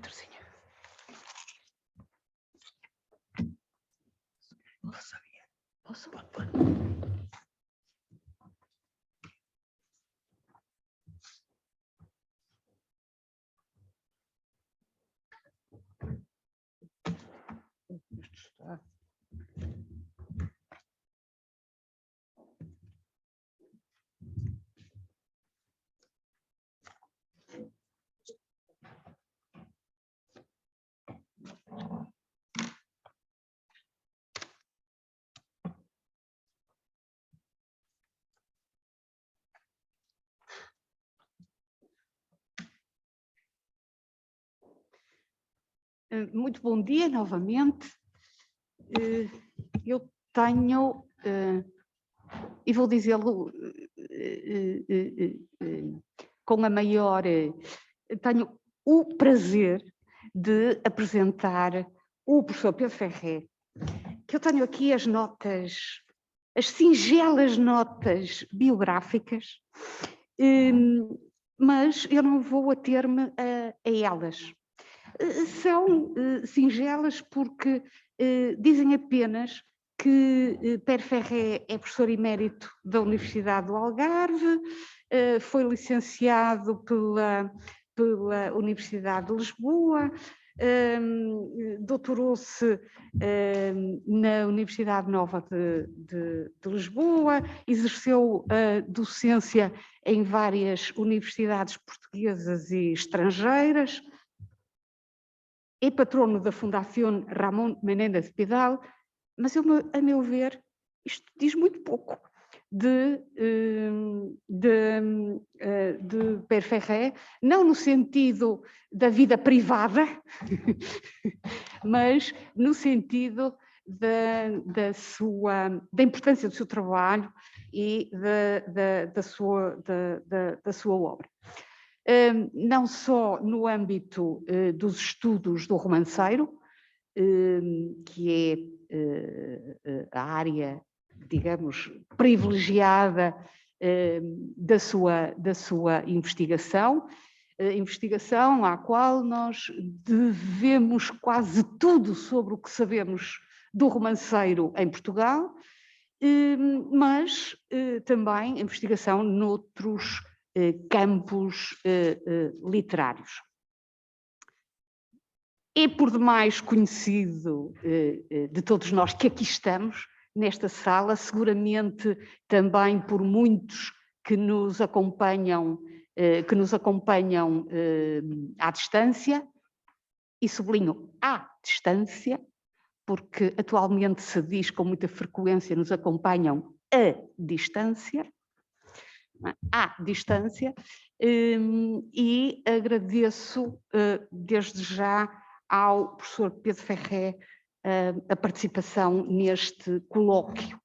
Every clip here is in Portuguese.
Terezinha. Posso? Pode. Está. Muito bom dia novamente. Eu tenho, e vou dizê-lo com a maior, tenho o prazer de apresentar o professor Pedro Ferré, que eu tenho aqui as notas, as singelas notas biográficas, mas eu não vou ater-me a elas. São singelas porque dizem apenas que Pedro Ferré é professor emérito da Universidade do Algarve, foi licenciado pela Universidade de Lisboa, doutorou-se na Universidade Nova de Lisboa, exerceu docência em várias universidades portuguesas e estrangeiras, é patrono da Fundação Ramón Menéndez Pidal, mas a meu ver, isto diz muito pouco de Pedro Ferré, não no sentido da vida privada, mas no sentido da importância do seu trabalho e da sua obra. Não só no âmbito dos estudos do romanceiro, que é a área, digamos, privilegiada da sua investigação, investigação à qual nós devemos quase tudo sobre o que sabemos do romanceiro em Portugal, mas também investigação noutros campos literários. É por demais conhecido de todos nós que aqui estamos, nesta sala, seguramente também por muitos que nos acompanham à distância, e sublinho à distância, porque atualmente se diz com muita frequência nos acompanham à distância, e agradeço desde já ao professor Pedro Ferré a participação neste colóquio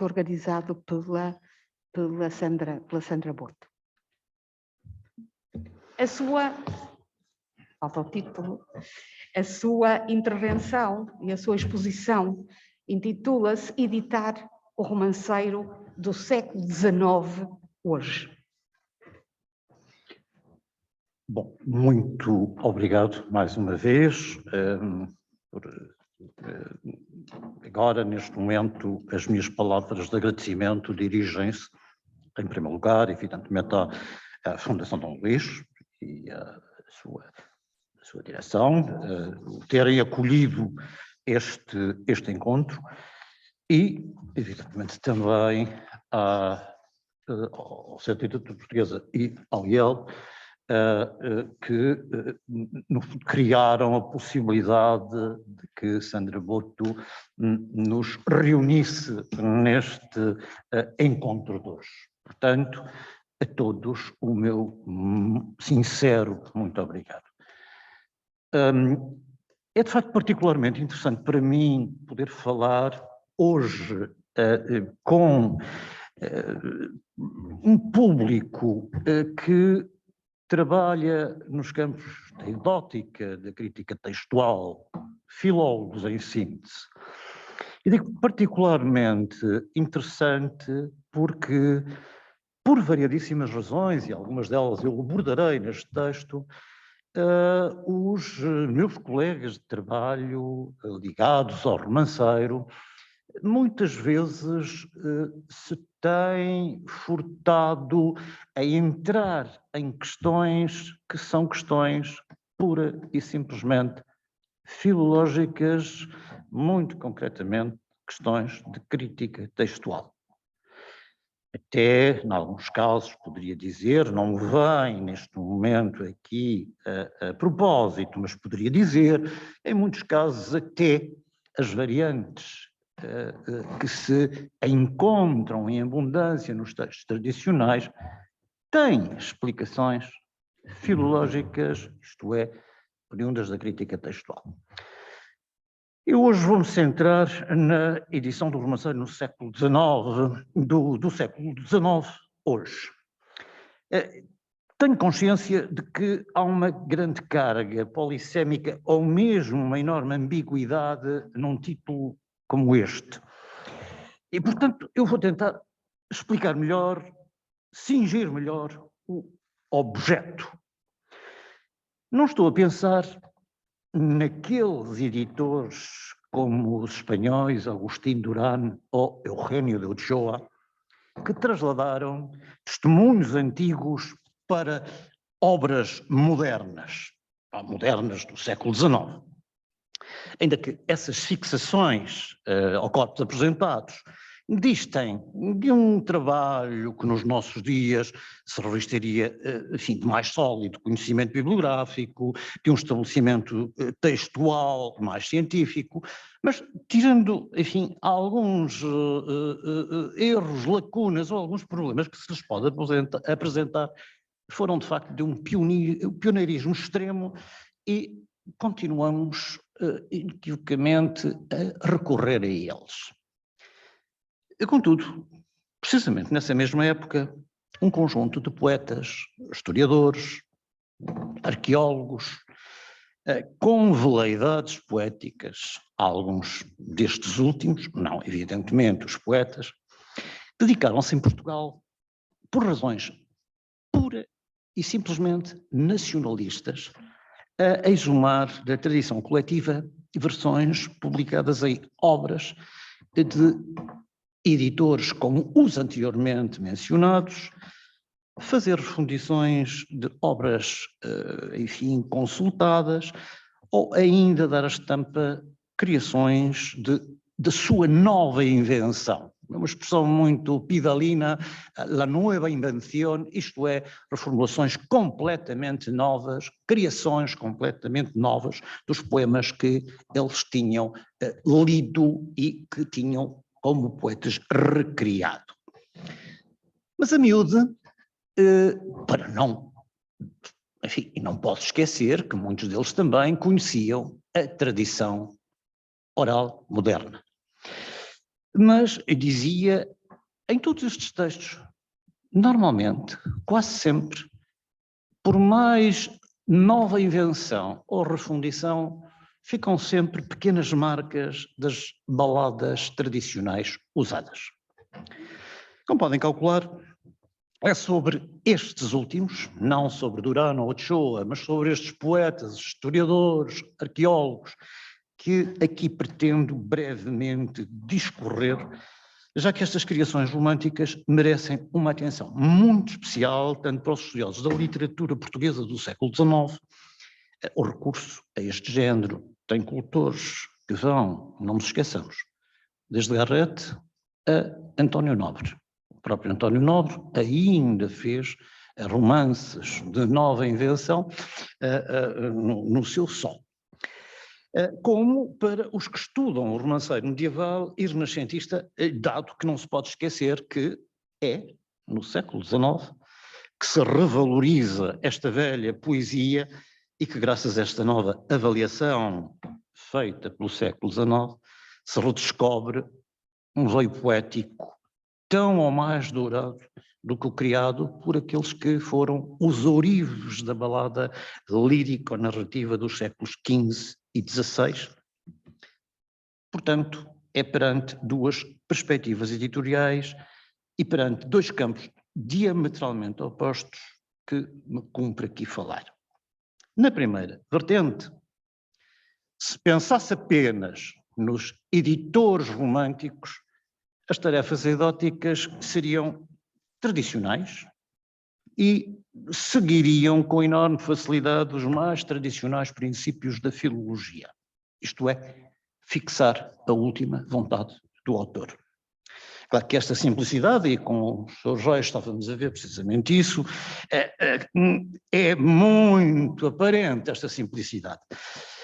organizado pela Sandra Borto. Falta o título, a sua intervenção e a sua exposição intitula-se Editar o romanceiro do século XIX hoje. Bom, muito obrigado mais uma vez. Agora, neste momento, as minhas palavras de agradecimento dirigem-se, em primeiro lugar, evidentemente, à Fundação Dom Luís e à sua direção, terem acolhido este encontro e, evidentemente, também ao Centro de Literatura Portuguesa e ao IEL, que criaram a possibilidade de que Sandra Borto nos reunisse neste encontro de hoje. Portanto, a todos o meu sincero muito obrigado. É de facto particularmente interessante para mim poder falar hoje com um público que trabalha nos campos da edótica, da crítica textual, filólogos em síntese. E digo particularmente interessante porque por variadíssimas razões, e algumas delas eu abordarei neste texto, os meus colegas de trabalho ligados ao romanceiro muitas vezes se têm furtado a entrar em questões que são questões pura e simplesmente filológicas, muito concretamente questões de crítica textual. Até, em alguns casos, poderia dizer, não me vem neste momento aqui a propósito, mas poderia dizer, em muitos casos, até as variantes que se encontram em abundância nos textos tradicionais têm explicações filológicas, isto é, oriundas da crítica textual. Eu hoje vou-me centrar na edição do romanceiro no século XIX, do século XIX hoje. Tenho consciência de que há uma grande carga polissémica ou mesmo uma enorme ambiguidade num título como este. E, portanto, eu vou tentar explicar melhor, cingir melhor o objeto. Não estou a pensar naqueles editores como os espanhóis Agustín Durán ou Eugenio de Ochoa, que trasladaram testemunhos antigos para obras modernas, modernas do século XIX. Ainda que essas fixações ao corpos apresentados distem de um trabalho que nos nossos dias se revestiria, enfim, de mais sólido conhecimento bibliográfico, de um estabelecimento textual mais científico, mas tirando, enfim, alguns erros, lacunas ou alguns problemas que se lhes pode apresentar, foram de facto de um pioneirismo extremo e continuamos inequivocamente a recorrer a eles. Contudo, precisamente nessa mesma época, um conjunto de poetas, historiadores, arqueólogos, com veleidades poéticas, alguns destes últimos, não evidentemente os poetas, dedicaram-se em Portugal, por razões pura e simplesmente nacionalistas, a exumar da tradição coletiva versões publicadas em obras de editores como os anteriormente mencionados, fazer refundições de obras, enfim, consultadas, ou ainda dar a estampa criações de sua nova invenção. É uma expressão muito pidalina, la nueva invención, isto é, reformulações completamente novas, criações completamente novas dos poemas que eles tinham lido e que tinham como poetas recriado. Mas a miúde, para não, enfim, e não posso esquecer que muitos deles também conheciam a tradição oral moderna. Mas eu dizia, em todos estes textos, normalmente, quase sempre, por mais nova invenção ou refundição, ficam sempre pequenas marcas das baladas tradicionais usadas. Como podem calcular, é sobre estes últimos, não sobre Durán ou Ochoa, mas sobre estes poetas, historiadores, arqueólogos, que aqui pretendo brevemente discorrer, já que estas criações românticas merecem uma atenção muito especial, tanto para os estudiosos da literatura portuguesa do século XIX. O recurso a este género tem cultores que vão, não nos esqueçamos, desde Garrett a António Nobre. O próprio António Nobre ainda fez romances de nova invenção no seu sol. Como para os que estudam o romanceiro medieval e renascentista, dado que não se pode esquecer que é, no século XIX, que se revaloriza esta velha poesia e que, graças a esta nova avaliação feita pelo século XIX, se redescobre um veio poético tão ou mais dourado do que o criado por aqueles que foram os ourives da balada lírico-narrativa dos séculos XV e XVI. Portanto, é perante duas perspectivas editoriais e perante dois campos diametralmente opostos que me cumpre aqui falar. Na primeira vertente, se pensasse apenas nos editores românticos, as tarefas eróticas seriam tradicionais e seguiriam com enorme facilidade os mais tradicionais princípios da filologia, isto é, fixar a última vontade do autor. Claro que esta simplicidade, e com o Sr. Jorge estávamos a ver precisamente isso, é muito aparente esta simplicidade.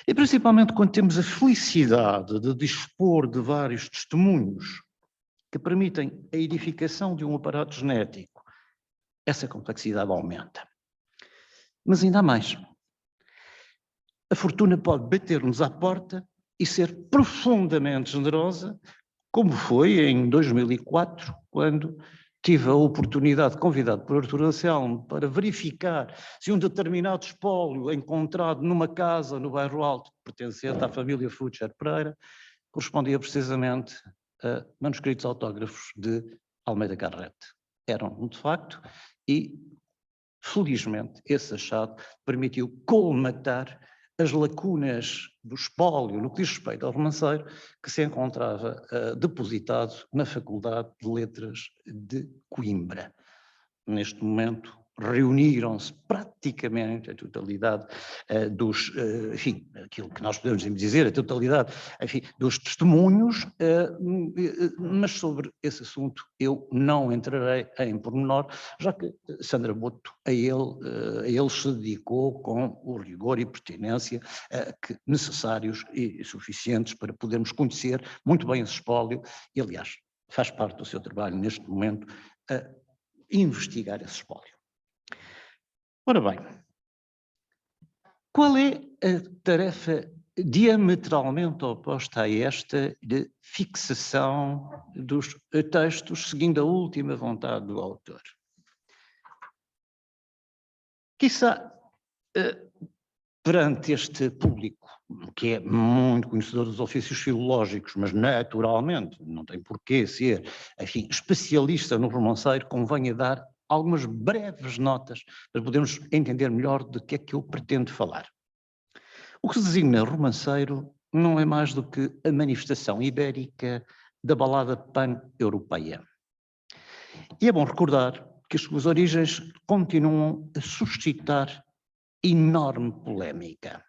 E principalmente quando temos a felicidade de dispor de vários testemunhos que permitem a edificação de um aparato genético, essa complexidade aumenta. Mas ainda há mais. A fortuna pode bater-nos à porta e ser profundamente generosa, como foi em 2004, quando tive a oportunidade, convidado por Artur Anselmo, para verificar se um determinado espólio encontrado numa casa no bairro Alto, pertencente à família Futcher Pereira, correspondia precisamente a manuscritos autógrafos de Almeida Garrett. Eram, de facto, e felizmente esse achado permitiu colmatar as lacunas do espólio no que diz respeito ao romanceiro que se encontrava depositado na Faculdade de Letras de Coimbra. Neste momento reuniram-se praticamente a totalidade enfim, aquilo que nós podemos dizer, a totalidade, enfim, dos testemunhos, mas sobre esse assunto eu não entrarei em pormenor, já que Sandra Boto a ele se dedicou com o rigor e pertinência necessários e suficientes para podermos conhecer muito bem esse espólio e, aliás, faz parte do seu trabalho neste momento investigar esse espólio. Ora bem, qual é a tarefa diametralmente oposta a esta de fixação dos textos seguindo a última vontade do autor? Quiçá, perante este público, que é muito conhecedor dos ofícios filológicos, mas naturalmente não tem porquê ser, enfim, especialista no romanceiro, convenha dar algumas breves notas para podermos entender melhor de que é que eu pretendo falar. O que se designa romanceiro não é mais do que a manifestação ibérica da balada pan-europeia. E é bom recordar que as suas origens continuam a suscitar enorme polémica.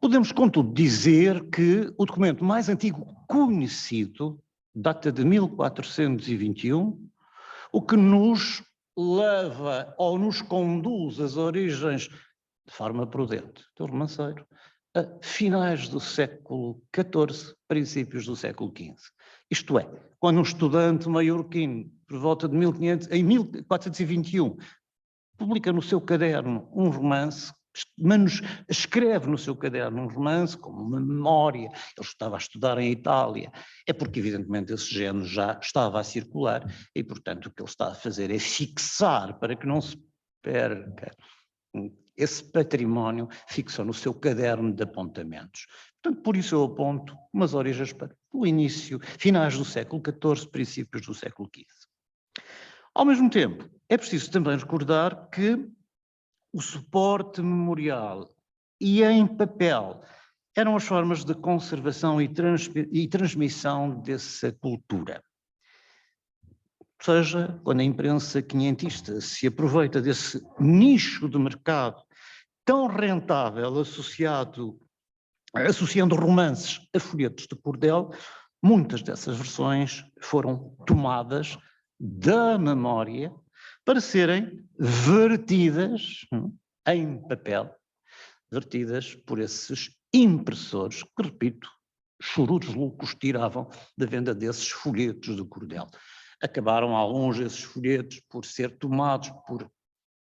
Podemos, contudo, dizer que o documento mais antigo conhecido data de 1421, o que nos leva ou nos conduz às origens, de forma prudente, do romanceiro, a finais do século XIV, princípios do século XV. Isto é, quando um estudante maiorquino, por volta de em 1421, publica no seu caderno um romance, escreve no seu caderno um romance, como uma memória, ele estava a estudar em Itália, é porque evidentemente esse género já estava a circular e portanto o que ele está a fazer é fixar para que não se perca esse património, fixa no seu caderno de apontamentos. Portanto, por isso eu aponto umas origens para o início, finais do século XIV, princípios do século XV. Ao mesmo tempo, é preciso também recordar que o suporte memorial e em papel eram as formas de conservação e transmissão dessa cultura. Ou seja, quando a imprensa quinhentista se aproveita desse nicho de mercado tão rentável associando romances a folhetos de cordel, muitas dessas versões foram tomadas da memória para serem vertidas em papel, vertidas por esses impressores que, repito, chorudos loucos tiravam da venda desses folhetos de cordel. Acabaram alguns desses folhetos por ser tomados por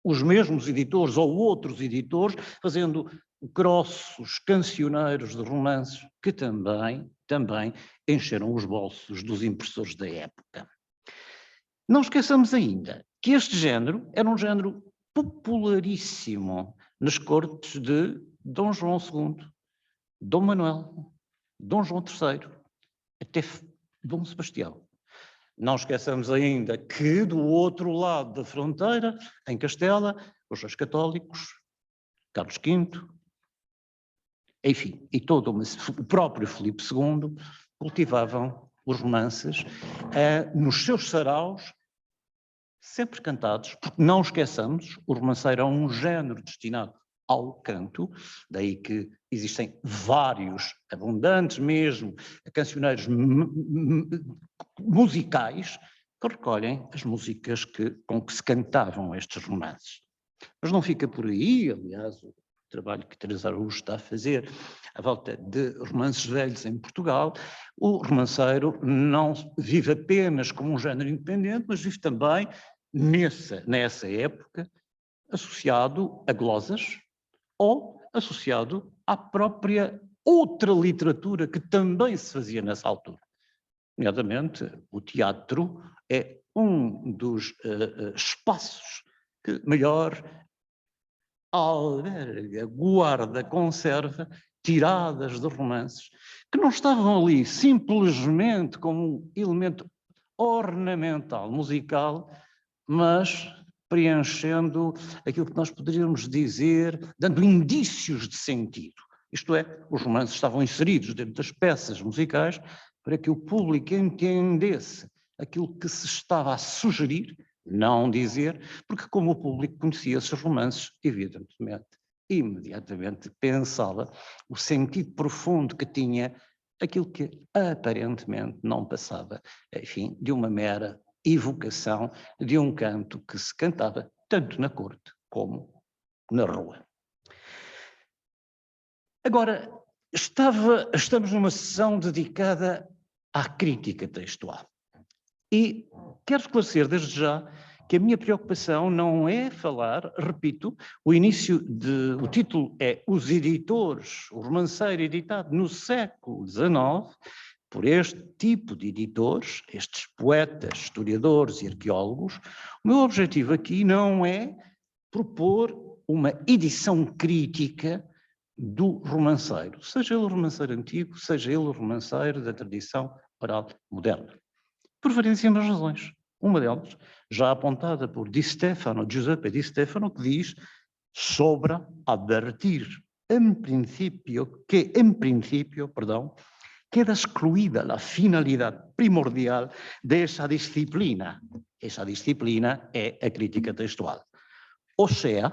os mesmos editores ou outros editores, fazendo grossos cancioneiros de romances que também encheram os bolsos dos impressores da época. Não esqueçamos ainda que este género era um género popularíssimo nas cortes de Dom João II, Dom Manuel, Dom João III, até Dom Sebastião. Não esqueçamos ainda que do outro lado da fronteira, em Castela, os reis católicos, Carlos V, enfim, e o próprio Filipe II cultivavam os romances nos seus saraus, sempre cantados, porque não esqueçamos, o romanceiro é um género destinado ao canto, daí que existem vários, abundantes mesmo, cancioneiros musicais que recolhem as músicas com que se cantavam estes romances. Mas não fica por aí, aliás, o trabalho que Teresa Araújo está a fazer à volta de romances velhos em Portugal, o romanceiro não vive apenas como um género independente, mas vive também, nessa época, associado a glosas ou associado à própria outra literatura que também se fazia nessa altura. Nomeadamente, o teatro é um dos espaços que maior alberga, guarda, conserva tiradas de romances que não estavam ali simplesmente como um elemento ornamental, musical, mas preenchendo aquilo que nós poderíamos dizer, dando indícios de sentido. Isto é, os romances estavam inseridos dentro das peças musicais para que o público entendesse aquilo que se estava a sugerir, não dizer, porque como o público conhecia esses romances, evidentemente, imediatamente pensava o sentido profundo que tinha aquilo que aparentemente não passava, enfim, de uma mera evocação de um canto que se cantava tanto na corte como na rua. Agora, estamos numa sessão dedicada à crítica textual. E quero esclarecer desde já que a minha preocupação não é falar, repito, o título é Os Editores, o romanceiro editado no século XIX, por este tipo de editores, estes poetas, historiadores e arqueólogos. O meu objetivo aqui não é propor uma edição crítica do romanceiro, seja ele o romanceiro antigo, seja ele o romanceiro da tradição oral moderna. Por variedíssimas razões. Uma delas, já apontada por Giuseppe Di Stefano, que diz: sobra advertir en principio, queda excluida la finalidad primordial de esa disciplina. Esa disciplina é a crítica textual. O sea,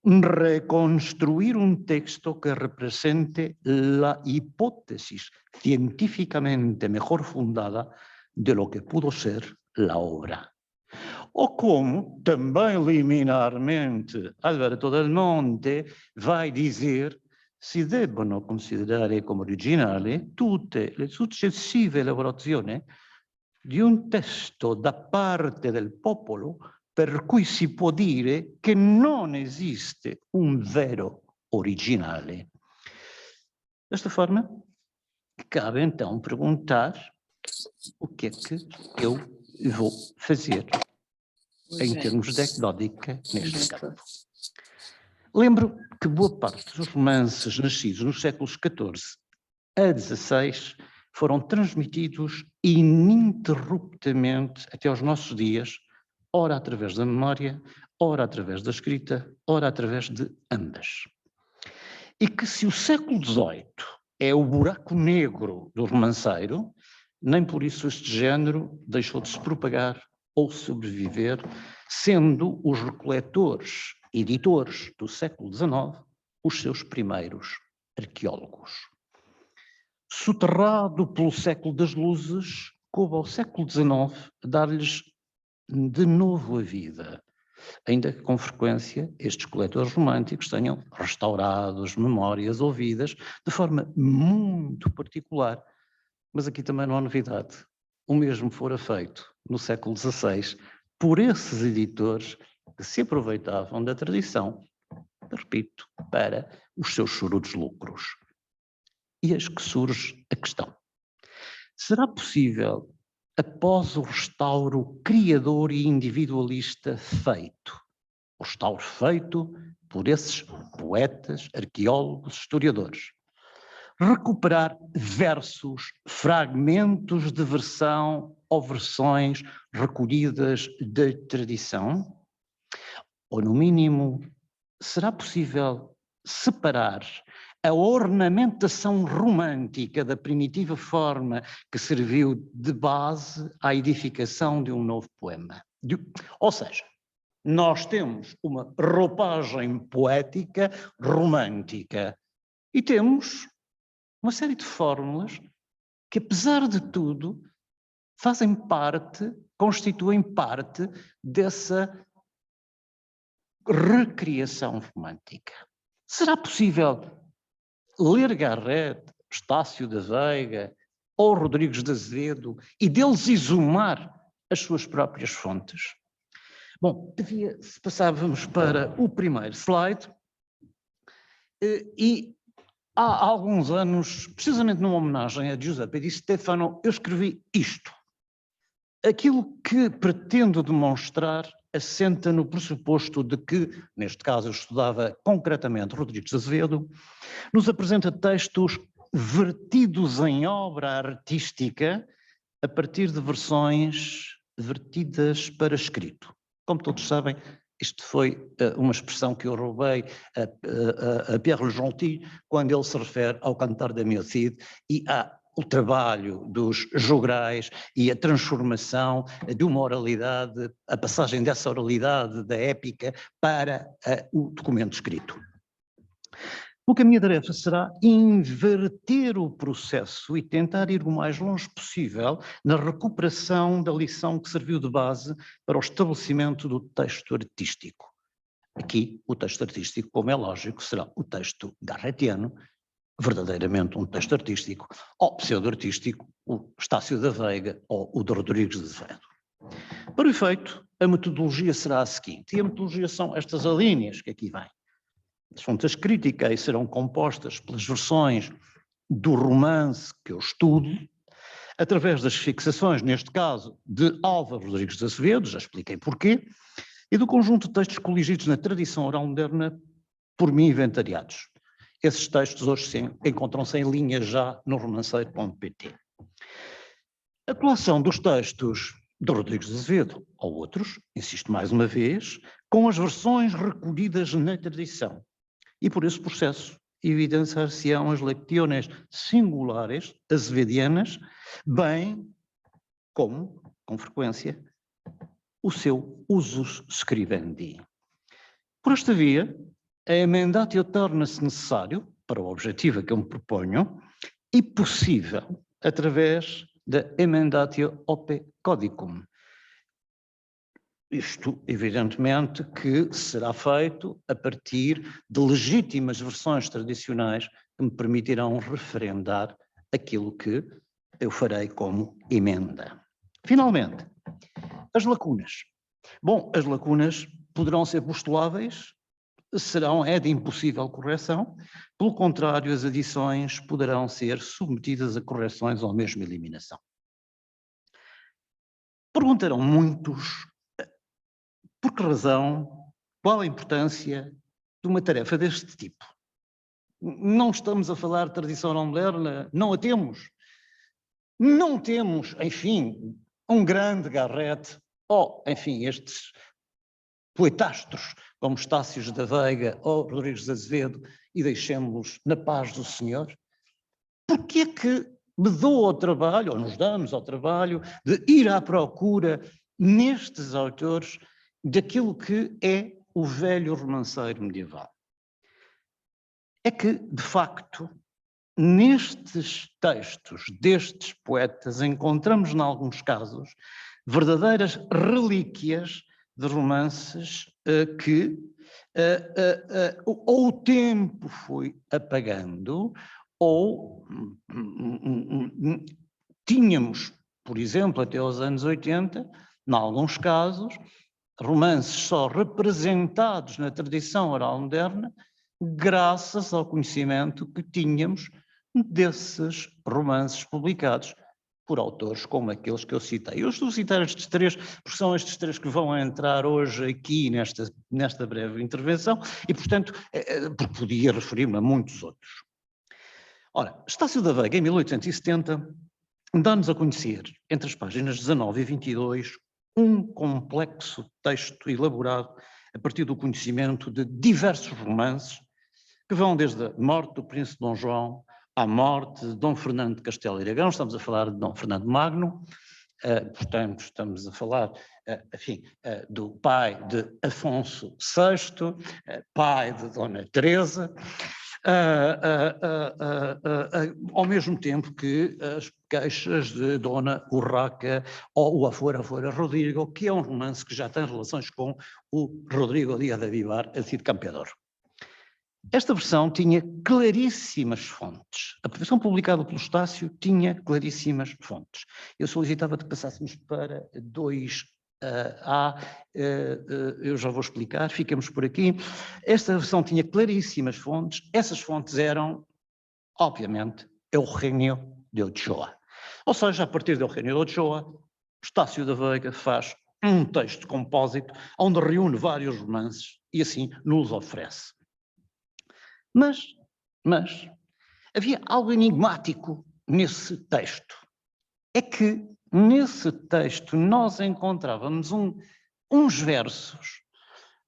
reconstruir un texto que represente la hipótesis científicamente mejor fundada de lo que pudo ser la obra. O como, também liminarmente, Alberto Del Monte vai dizer: si debbono considerare come originali tutte le successive elaborazioni di un testo da parte del popolo per cui si può dire che non esiste un vero originale. Desta forma, cabe então perguntar o que é que eu vou fazer em termos de eclódica neste campo. Lembro que boa parte dos romances nascidos nos séculos XIV a XVI foram transmitidos ininterruptamente até aos nossos dias, ora através da memória, ora através da escrita, ora através de ambas. E que se o século XVIII é o buraco negro do romanceiro, nem por isso este género deixou de se propagar ou sobreviver, sendo os recoletores, editores do século XIX, os seus primeiros arqueólogos. Soterrado pelo século das luzes, coube ao século XIX dar-lhes de novo a vida, ainda que com frequência estes coletores românticos tenham restaurado as memórias ouvidas de forma muito particular. Mas aqui também não há novidade. O mesmo fora feito no século XVI por esses editores que se aproveitavam da tradição, repito, para os seus chorudos lucros. E eis que surge a questão: será possível, após o restauro criador e individualista feito, o restauro feito por esses poetas, arqueólogos, historiadores, recuperar versos, fragmentos de versão ou versões recolhidas da tradição? Ou, no mínimo, será possível separar a ornamentação romântica da primitiva forma que serviu de base à edificação de um novo poema? Ou seja, nós temos uma roupagem poética romântica e temos uma série de fórmulas que, apesar de tudo, fazem parte, constituem parte dessa recriação romântica. Será possível ler Garrett, Estácio da Veiga ou Rodrigues de Azevedo e deles exumar as suas próprias fontes? Bom, se passávamos para o primeiro slide, e há alguns anos, precisamente numa homenagem a Giuseppe Di Stefano, eu escrevi isto. Aquilo que pretendo demonstrar assenta no pressuposto de que, neste caso eu estudava concretamente Rodrigues de Azevedo, nos apresenta textos vertidos em obra artística a partir de versões vertidas para escrito. Como todos sabem, isto foi uma expressão que eu roubei a Pierre Le Gentil quando ele se refere ao Cantar da Meu Cid e ao trabalho dos jograis e a transformação de uma oralidade, a passagem dessa oralidade da épica para o documento escrito. O que a minha tarefa será inverter o processo e tentar ir o mais longe possível na recuperação da lição que serviu de base para o estabelecimento do texto artístico. Aqui, o texto artístico, como é lógico, será o texto garrettiano, verdadeiramente um texto artístico, ou pseudo-artístico, o Estácio da Veiga ou o de Rodrigues de Azevedo. Para o efeito, a metodologia será a seguinte, e a metodologia são estas alíneas que aqui vêm. As fontes críticas serão compostas pelas versões do romance que eu estudo, através das fixações, neste caso, de Álvaro Rodrigues de Azevedo, já expliquei porquê, e do conjunto de textos coligidos na tradição oral moderna por mim inventariados. Esses textos hoje encontram-se em linha já no romanceiro.pt. A colação dos textos de Rodrigues de Azevedo ou outros, insisto mais uma vez, com as versões recolhidas na tradição. E por esse processo evidenciar-se-ão as lecciones singulares azevedianas, bem como, com frequência, o seu usus scribendi. Por esta via, a emendatio torna-se necessário, para o objetivo a que eu me proponho, e possível através da emendatio ope codicum. Isto, evidentemente, que será feito a partir de legítimas versões tradicionais que me permitirão referendar aquilo que eu farei como emenda. Finalmente, as lacunas. Bom, as lacunas poderão ser postuláveis, é de impossível correção, pelo contrário, as adições poderão ser submetidas a correções ou mesmo eliminação. Perguntarão muitos por que razão, qual a importância de uma tarefa deste tipo? Não estamos a falar de tradição oral moderna, não a temos. Não temos, enfim, um grande Garrett, ou, enfim, estes poetastros como Estácio da Veiga ou Rodrigues de Azevedo, e deixemos-los na paz do Senhor? Porquê é que me dou ao trabalho, ou nos damos ao trabalho, de ir à procura nestes autores daquilo que é o velho romanceiro medieval? É que, de facto, nestes textos destes poetas encontramos, em alguns casos, verdadeiras relíquias de romances que ou o tempo foi apagando, ou tínhamos, por exemplo, até aos anos 80, em alguns casos, romances só representados na tradição oral moderna, graças ao conhecimento que tínhamos desses romances publicados por autores como aqueles que eu citei. Eu estou a citar estes três, porque são estes três que vão entrar hoje aqui nesta breve intervenção, e, portanto, porque podia referir-me a muitos outros. Ora, Estácio da Veiga, em 1870, dá-nos a conhecer, entre as páginas 19 e 22, um complexo texto elaborado a partir do conhecimento de diversos romances que vão desde a morte do príncipe Dom João à morte de Dom Fernando de Castelo e Aragão. Estamos a falar de Dom Fernando Magno, portanto estamos a falar, enfim, do pai de Afonso VI, pai de Dona Teresa, ao mesmo tempo que as queixas de Dona Urraca ou o Afora Rodrigo, que é um romance que já tem relações com o Rodrigo Díaz de Vivar, a Cid Campeador. Esta versão tinha claríssimas fontes. A versão publicada pelo Estácio tinha claríssimas fontes. Eu solicitava que passássemos para 2A, eu já vou explicar, ficamos por aqui. Esta versão tinha claríssimas fontes. Essas fontes eram, obviamente, Eugenio de Ochoa. Ou seja, a partir de Eugenio de Ochoa, Estácio da Veiga faz um texto compósito onde reúne vários romances e assim nos oferece. Mas havia algo enigmático nesse texto. É que nesse texto nós encontrávamos uns versos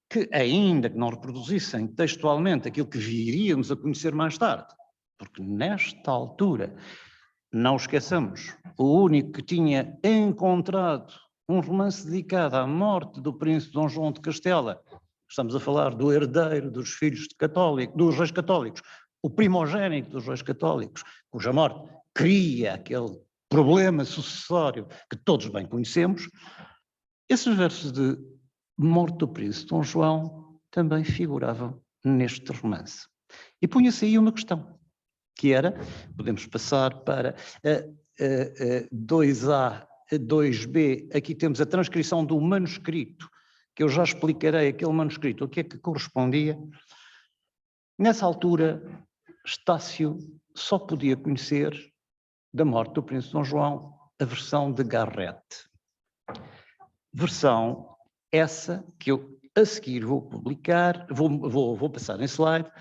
que, ainda que não reproduzissem textualmente aquilo que viríamos a conhecer mais tarde, porque nesta altura, não esqueçamos, o único que tinha encontrado um romance dedicado à morte do príncipe Dom João de Castela, estamos a falar do herdeiro dos filhos dos reis católicos, o primogênito dos reis católicos, cuja morte cria aquele problema sucessório que todos bem conhecemos. Esses versos de morte do príncipe Dom João também figuravam neste romance. E punha-se aí uma questão, que era, podemos passar para 2A, 2B, aqui temos a transcrição do manuscrito, que eu já explicarei aquele manuscrito, o que é que correspondia. Nessa altura, Estácio só podia conhecer da morte do príncipe Dom João a versão de Garrett. Versão essa que eu a seguir vou publicar, vou passar em slide,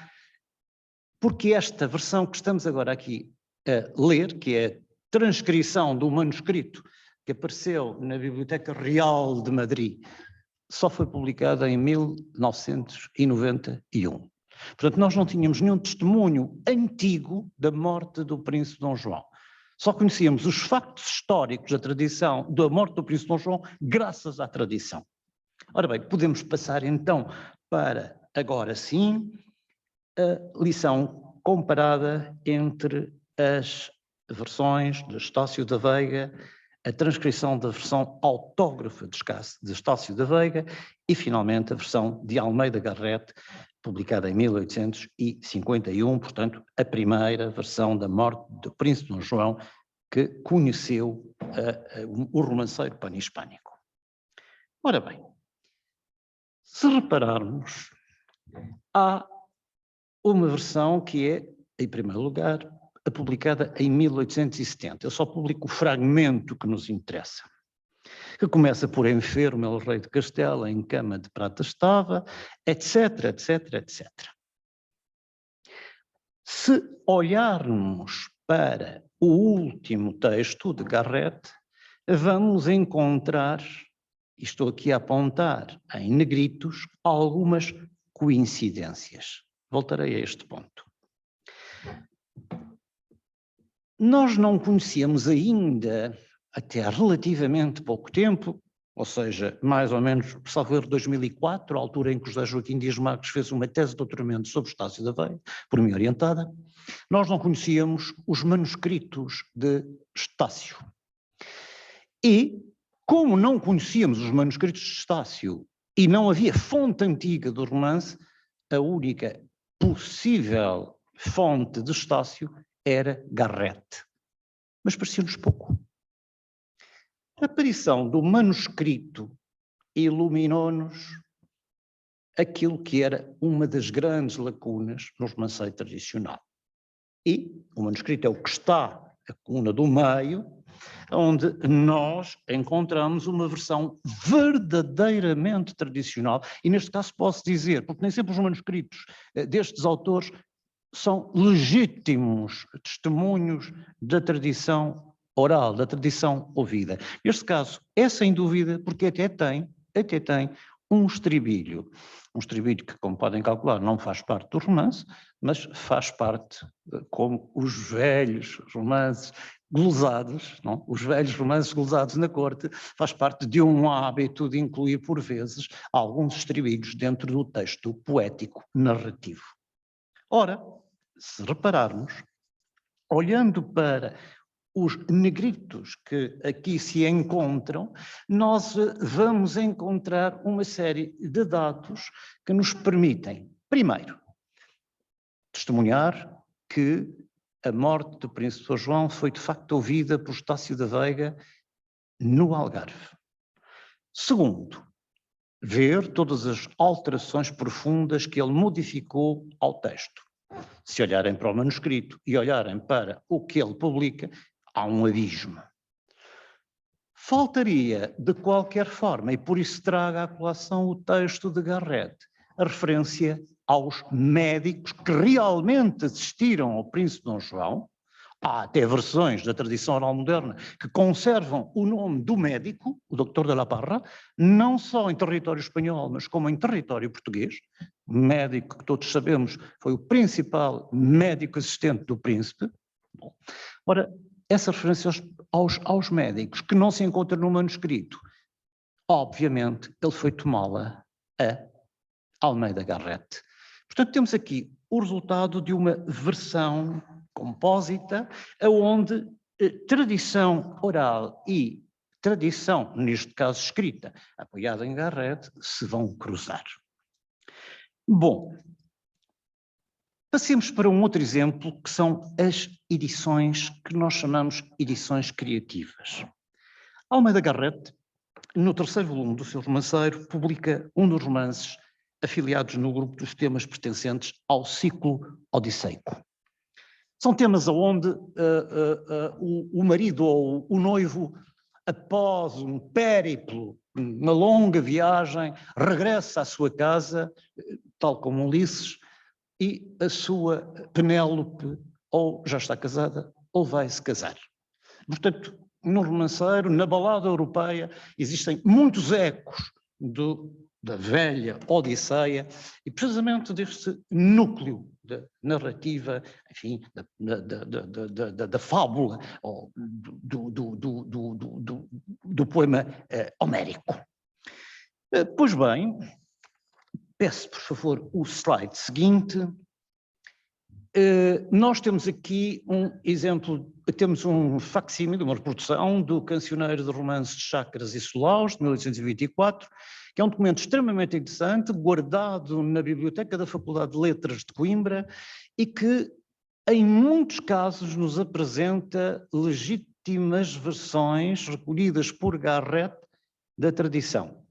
porque esta versão que estamos agora aqui a ler, que é a transcrição do manuscrito que apareceu na Biblioteca Real de Madrid, só foi publicada em 1991. Portanto, nós não tínhamos nenhum testemunho antigo da morte do príncipe Dom João. Só conhecíamos os factos históricos da tradição da morte do príncipe Dom João graças à tradição. Ora bem, podemos passar então para, agora sim, a lição comparada entre as versões de Estácio da Veiga, a transcrição da versão autógrafa de Estácio da Veiga e, finalmente, a versão de Almeida Garrett, publicada em 1851, portanto, a primeira versão da morte do príncipe Dom João que conheceu o romanceiro pan-hispânico. Ora bem, se repararmos, há uma versão que é, em primeiro lugar, publicada em 1870. Eu só publico o fragmento que nos interessa, que começa por enfermo, el rei de Castela, em cama de prata estava, etc, etc, etc. Se olharmos para o último texto de Garrett, vamos encontrar, e estou aqui a apontar em negritos, algumas coincidências. Voltarei a este ponto. Nós não conhecíamos ainda, até há relativamente pouco tempo, ou seja, mais ou menos, salvo erro, 2004, a altura em que José Joaquim Dias Marques fez uma tese de doutoramento sobre Estácio da Veiga, por mim orientada, nós não conhecíamos os manuscritos de Estácio. E, como não conhecíamos os manuscritos de Estácio e não havia fonte antiga do romance, a única possível fonte de Estácio era Garrett. Mas parecia-nos pouco. A aparição do manuscrito iluminou-nos aquilo que era uma das grandes lacunas no romanceiro tradicional. E o manuscrito é o que está, a coluna do meio, onde nós encontramos uma versão verdadeiramente tradicional, e neste caso posso dizer, porque nem sempre os manuscritos destes autores são legítimos testemunhos da tradição oral, da tradição ouvida. Neste caso, é sem dúvida, porque até tem um estribilho que, como podem calcular, não faz parte do romance, mas faz parte, como os velhos romances glosados, não? Os velhos romances glosados na corte, faz parte de um hábito de incluir, por vezes, alguns estribilhos dentro do texto poético narrativo. Ora, se repararmos, olhando para os negritos que aqui se encontram, nós vamos encontrar uma série de dados que nos permitem, primeiro, testemunhar que a morte do príncipe Dom João foi de facto ouvida por Estácio da Veiga no Algarve. Segundo, ver todas as alterações profundas que ele modificou ao texto. Se olharem para o manuscrito e olharem para o que ele publica, há um abismo. Faltaria, de qualquer forma, e por isso traga à colação o texto de Garrett, a referência aos médicos que realmente assistiram ao príncipe Dom João. Há até versões da tradição oral moderna que conservam o nome do médico, o Dr. de la Parra, não só em território espanhol, mas como em território português. O médico que todos sabemos foi o principal médico assistente do príncipe. Ora, essa referência aos médicos, que não se encontra no manuscrito, obviamente ele foi tomá-la a Almeida Garrett. Portanto, temos aqui o resultado de uma versão compósita, onde tradição oral e tradição, neste caso escrita, apoiada em Garrett, se vão cruzar. Bom, passemos para um outro exemplo, que são as edições que nós chamamos edições criativas. Almeida Garrett, no terceiro volume do seu romanceiro, publica um dos romances afiliados no grupo dos temas pertencentes ao ciclo odisseico. São temas onde o marido ou o noivo, após um périplo, uma longa viagem, regressa à sua casa, tal como Ulisses, e a sua Penélope ou já está casada ou vai se casar. Portanto, no romanceiro, na balada europeia, existem muitos ecos da velha Odisseia e precisamente deste núcleo da narrativa, enfim, da fábula, ou do poema homérico. Pois bem, peço por favor o slide seguinte. Nós temos aqui um exemplo, temos um facsímile, uma reprodução do Cancioneiro de Romances de Chácaras e Solaus, de 1824, que é um documento extremamente interessante, guardado na Biblioteca da Faculdade de Letras de Coimbra e que, em muitos casos, nos apresenta legítimas versões recolhidas por Garrett da tradição.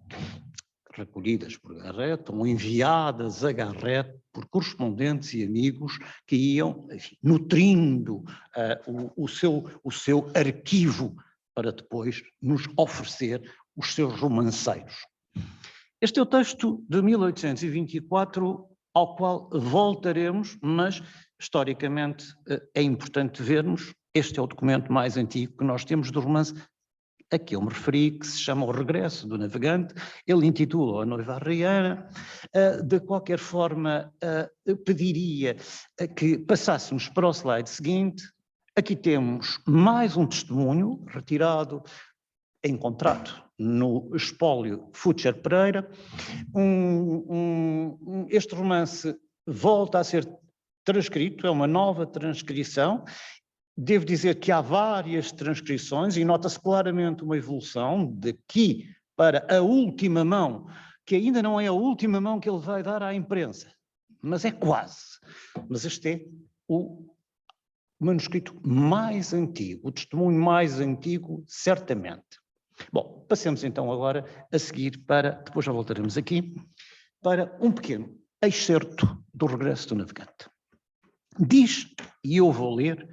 Recolhidas por Garrett, ou enviadas a Garrett por correspondentes e amigos que iam, enfim, nutrindo o seu arquivo para depois nos oferecer os seus romanceiros. Este é o texto de 1824, ao qual voltaremos, mas historicamente é importante vermos, este é o documento mais antigo que nós temos do romance a que eu me referi, que se chama O Regresso do Navegante. Ele intitula A Noiva Arriana. De qualquer forma, eu pediria que passássemos para o slide seguinte. Aqui temos mais um testemunho retirado, encontrado no espólio Futcher Pereira. Este romance volta a ser transcrito, é uma nova transcrição. Devo dizer que há várias transcrições e nota-se claramente uma evolução daqui para a última mão, que ainda não é a última mão que ele vai dar à imprensa, mas é quase. Mas este é o manuscrito mais antigo, o testemunho mais antigo, certamente. Bom, passemos então agora a seguir para, depois já voltaremos aqui, para um pequeno excerto do Regresso do Navegante. Diz, e eu vou ler: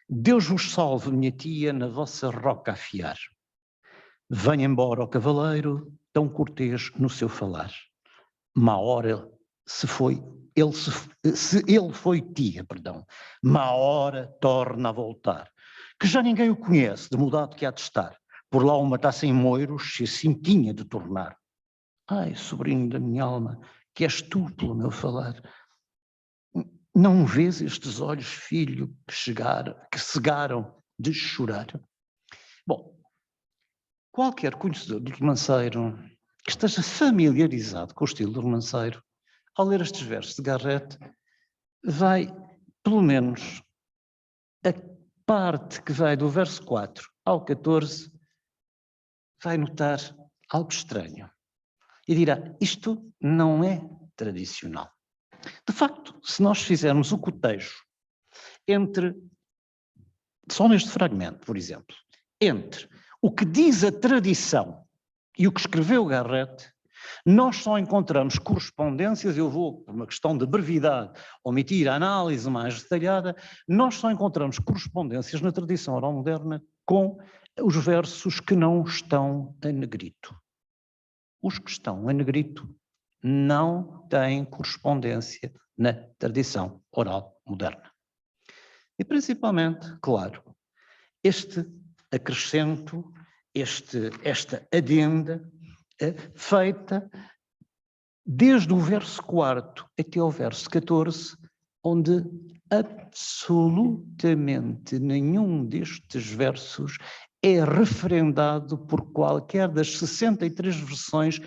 Deus vos salve, minha tia, na vossa roca a fiar. Venha embora o cavaleiro, tão cortês no seu falar. Má hora se ele foi tia, perdão, má hora torna a voltar, que já ninguém o conhece, de mudado que há de estar, por lá uma taça em moiros, se assim tinha de tornar. Ai, sobrinho da minha alma, que és tu pelo meu falar. Não vês estes olhos, filho, que cegaram de chorar? Bom, qualquer conhecedor do romanceiro que esteja familiarizado com o estilo do romanceiro, ao ler estes versos de Garrett, vai, pelo menos, a parte que vai do verso 4 ao 14, vai notar algo estranho. E dirá, isto não é tradicional. De facto, se nós fizermos o cotejo entre, só neste fragmento, por exemplo, entre o que diz a tradição e o que escreveu Garrett, nós só encontramos correspondências, eu vou, por uma questão de brevidade, omitir a análise mais detalhada, nós só encontramos correspondências na tradição oral moderna com os versos que não estão em negrito. Os que estão em negrito não têm correspondência na tradição oral moderna. E principalmente, claro, este acrescento, esta adenda feita desde o verso 4 até ao verso 14, onde absolutamente nenhum destes versos é referendado por qualquer das 63 versões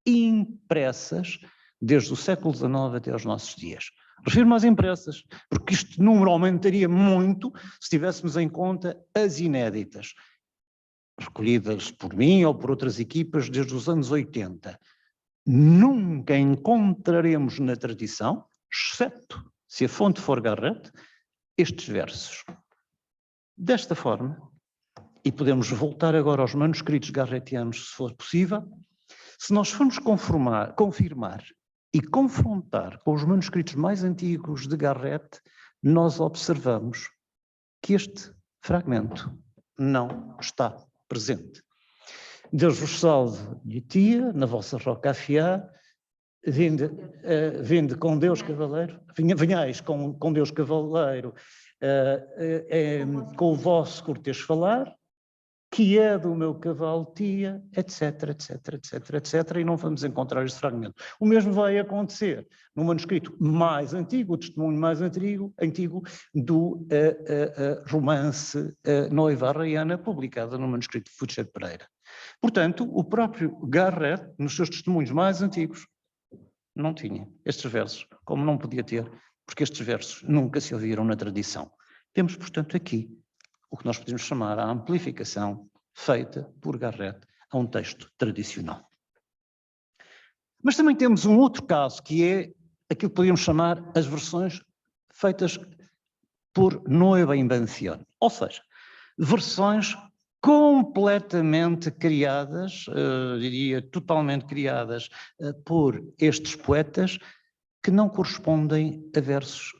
impressas desde o século XIX até aos nossos dias. Refiro-me às impressas, porque este número aumentaria muito se tivéssemos em conta as inéditas, recolhidas por mim ou por outras equipas desde os anos 80. Nunca encontraremos na tradição, exceto se a fonte for Garrett, estes versos. Desta forma, e podemos voltar agora aos manuscritos garrettianos, se for possível, se nós formos confirmar e confrontar com os manuscritos mais antigos de Garrett, nós observamos que este fragmento não está presente. Deus vos salve, minha tia, na vossa roca afiar, vinde com Deus cavaleiro, venhais com Deus cavaleiro, com o vosso cortês falar, que é do meu cavalo tia, etc, etc, etc, etc, e não vamos encontrar este fragmento. O mesmo vai acontecer no manuscrito mais antigo, o testemunho mais antigo do romance Noiva Arraiana, publicado no manuscrito de Futcher Pereira. Portanto, o próprio Garrett, nos seus testemunhos mais antigos, não tinha estes versos, como não podia ter, porque estes versos nunca se ouviram na tradição. Temos, portanto, aqui o que nós podemos chamar a amplificação feita por Garrett a um texto tradicional. Mas também temos um outro caso, que é aquilo que podíamos chamar as versões feitas por Nueva Invención, ou seja, versões completamente criadas, diria totalmente criadas por estes poetas, que não correspondem a versos,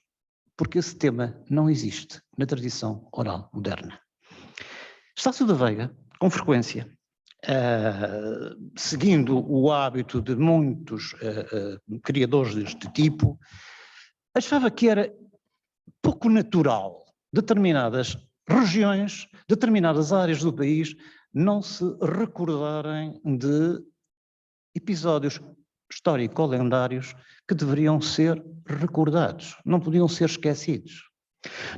porque esse tema não existe na tradição oral moderna. Estácio da Veiga, com frequência, seguindo o hábito de muitos criadores deste tipo, achava que era pouco natural determinadas regiões, determinadas áreas do país não se recordarem de episódios histórico-lendários que deveriam ser recordados, não podiam ser esquecidos.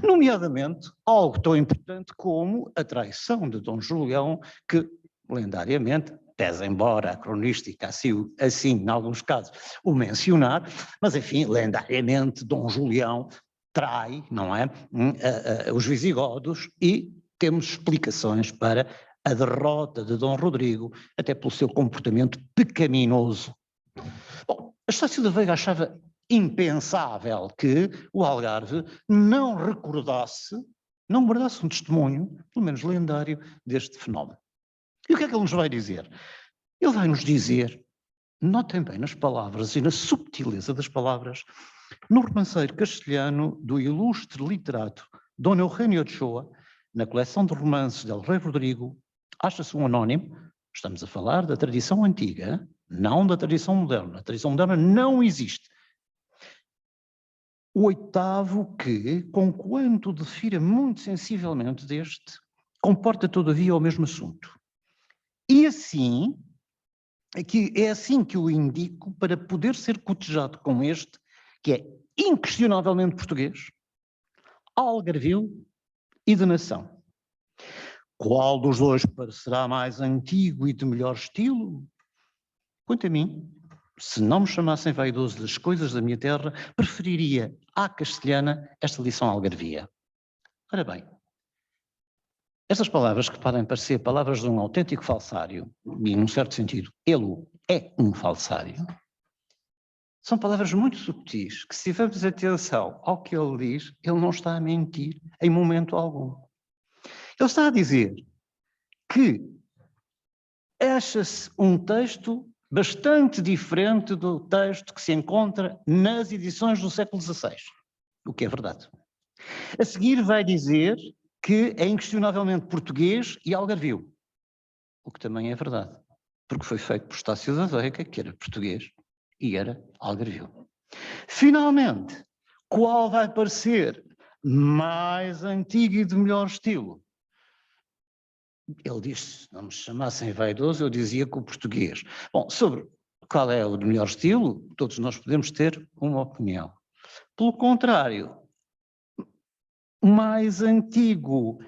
Nomeadamente, algo tão importante como a traição de Dom Julião, que, lendariamente, pese embora a cronística assim, em alguns casos, o mencionar, mas, enfim, lendariamente, Dom Julião trai, não é, os visigodos, e temos explicações para a derrota de Dom Rodrigo, até pelo seu comportamento pecaminoso. Bom, Estácio da Veiga achava impensável que o Algarve não guardasse um testemunho, pelo menos lendário, deste fenómeno. E o que é que ele nos vai dizer? Ele vai nos dizer, notem bem nas palavras e na subtileza das palavras, no romanceiro castelhano do ilustre literato Dom Eugenio Ochoa, na coleção de romances del Rei Rodrigo, acha-se um anónimo, estamos a falar da tradição antiga, não da tradição moderna. A tradição moderna não existe. O oitavo que, conquanto defira muito sensivelmente deste, comporta todavia o mesmo assunto. E assim, aqui é assim que o indico para poder ser cotejado com este, que é inquestionavelmente português, algarvio e de nação. Qual dos dois parecerá mais antigo e de melhor estilo? Quanto a mim, se não me chamassem vaidoso das coisas da minha terra, preferiria à castelhana esta lição algarvia. Ora bem, estas palavras que podem parecer palavras de um autêntico falsário, e num certo sentido, ele é um falsário, são palavras muito subtis, que se tivermos atenção ao que ele diz, ele não está a mentir em momento algum. Ele está a dizer que acha-se um texto bastante diferente do texto que se encontra nas edições do século XVI, o que é verdade. A seguir vai dizer que é inquestionavelmente português e algarvio, o que também é verdade, porque foi feito por Estácio da Veiga, que era português e era algarvio. Finalmente, qual vai parecer mais antigo e de melhor estilo? Ele disse, se não me chamassem vaidoso, eu dizia que o português. Bom, sobre qual é o de melhor estilo, todos nós podemos ter uma opinião. Pelo contrário, mais antigo,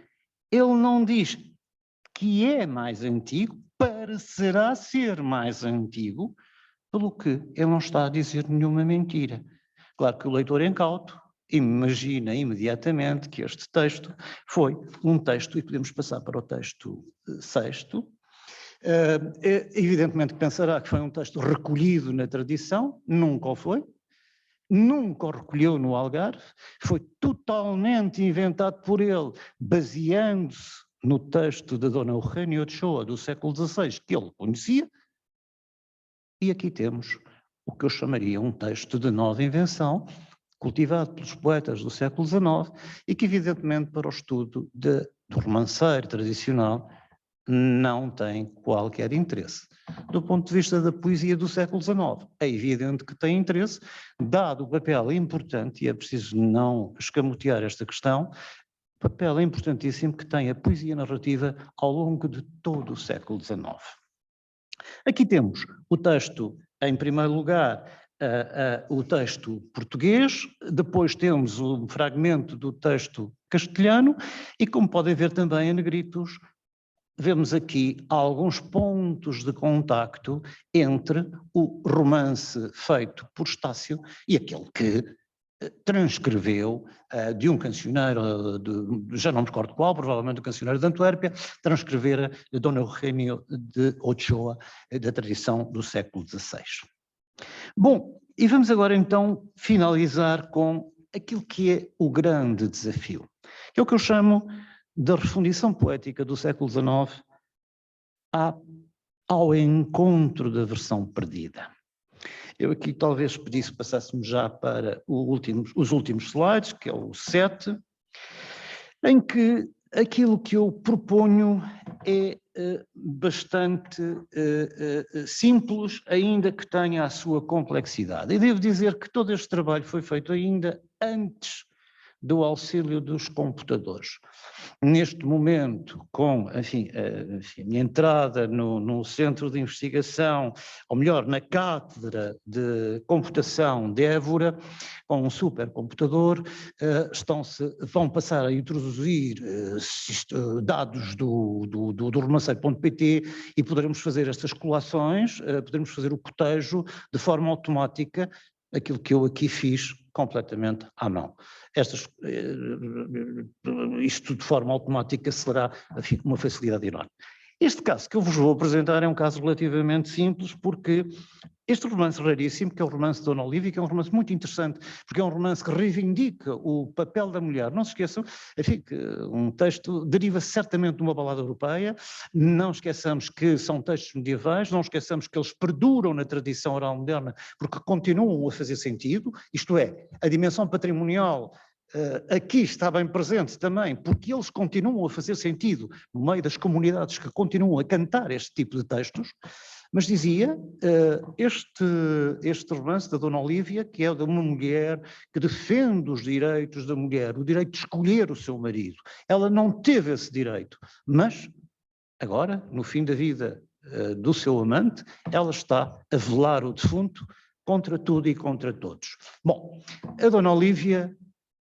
ele não diz que é mais antigo, parecerá ser mais antigo, pelo que ele não está a dizer nenhuma mentira. Claro que o leitor incauto imagina imediatamente que este texto foi um texto, e podemos passar para o texto sexto, evidentemente que pensará que foi um texto recolhido na tradição, nunca o foi, nunca o recolheu no Algarve, foi totalmente inventado por ele, baseando-se no texto da Dona Eugênia Ochoa do século XVI, que ele conhecia, e aqui temos o que eu chamaria um texto de nova invenção, cultivado pelos poetas do século XIX e que, evidentemente, para o estudo do romanceiro tradicional, não tem qualquer interesse. Do ponto de vista da poesia do século XIX, é evidente que tem interesse, dado o papel importante, e é preciso não escamotear esta questão, papel importantíssimo que tem a poesia narrativa ao longo de todo o século XIX. Aqui temos o texto, em primeiro lugar, o texto português, depois temos um fragmento do texto castelhano e, como podem ver também em negritos, vemos aqui alguns pontos de contacto entre o romance feito por Estácio e aquele que transcreveu de um cancioneiro, já não me recordo qual, provavelmente o cancioneiro de Antuérpia, transcrevera Dona Eugênia de Ochoa, da tradição do século XVI. Bom, e vamos agora então finalizar com aquilo que é o grande desafio, que é o que eu chamo da refundição poética do século XIX ao encontro da versão perdida. Eu aqui talvez pedisse passássemos já para os últimos slides, que é o 7, em que aquilo que eu proponho é bastante simples, ainda que tenha a sua complexidade. E devo dizer que todo este trabalho foi feito ainda antes do auxílio dos computadores. Neste momento, com a minha entrada no centro de investigação, ou melhor, na cátedra de computação de Évora, com um supercomputador, vão passar a introduzir dados do romanceiro.pt e poderemos fazer estas colações, poderemos fazer o cotejo de forma automática, aquilo que eu aqui fiz completamente à mão. Isto de forma automática será uma facilidade enorme. Este caso que eu vos vou apresentar é um caso relativamente simples, porque este romance raríssimo, que é o romance de Dona Olívia, que é um romance muito interessante, porque é um romance que reivindica o papel da mulher. Não se esqueçam, que um texto deriva certamente de uma balada europeia, não esqueçamos que são textos medievais, não esqueçamos que eles perduram na tradição oral moderna, porque continuam a fazer sentido, isto é, a dimensão patrimonial aqui está bem presente também, porque eles continuam a fazer sentido no meio das comunidades que continuam a cantar este tipo de textos. Mas dizia, este romance da Dona Olívia, que é de uma mulher que defende os direitos da mulher, o direito de escolher o seu marido. Ela não teve esse direito, mas agora, no fim da vida do seu amante, ela está a velar o defunto contra tudo e contra todos. Bom, a Dona Olívia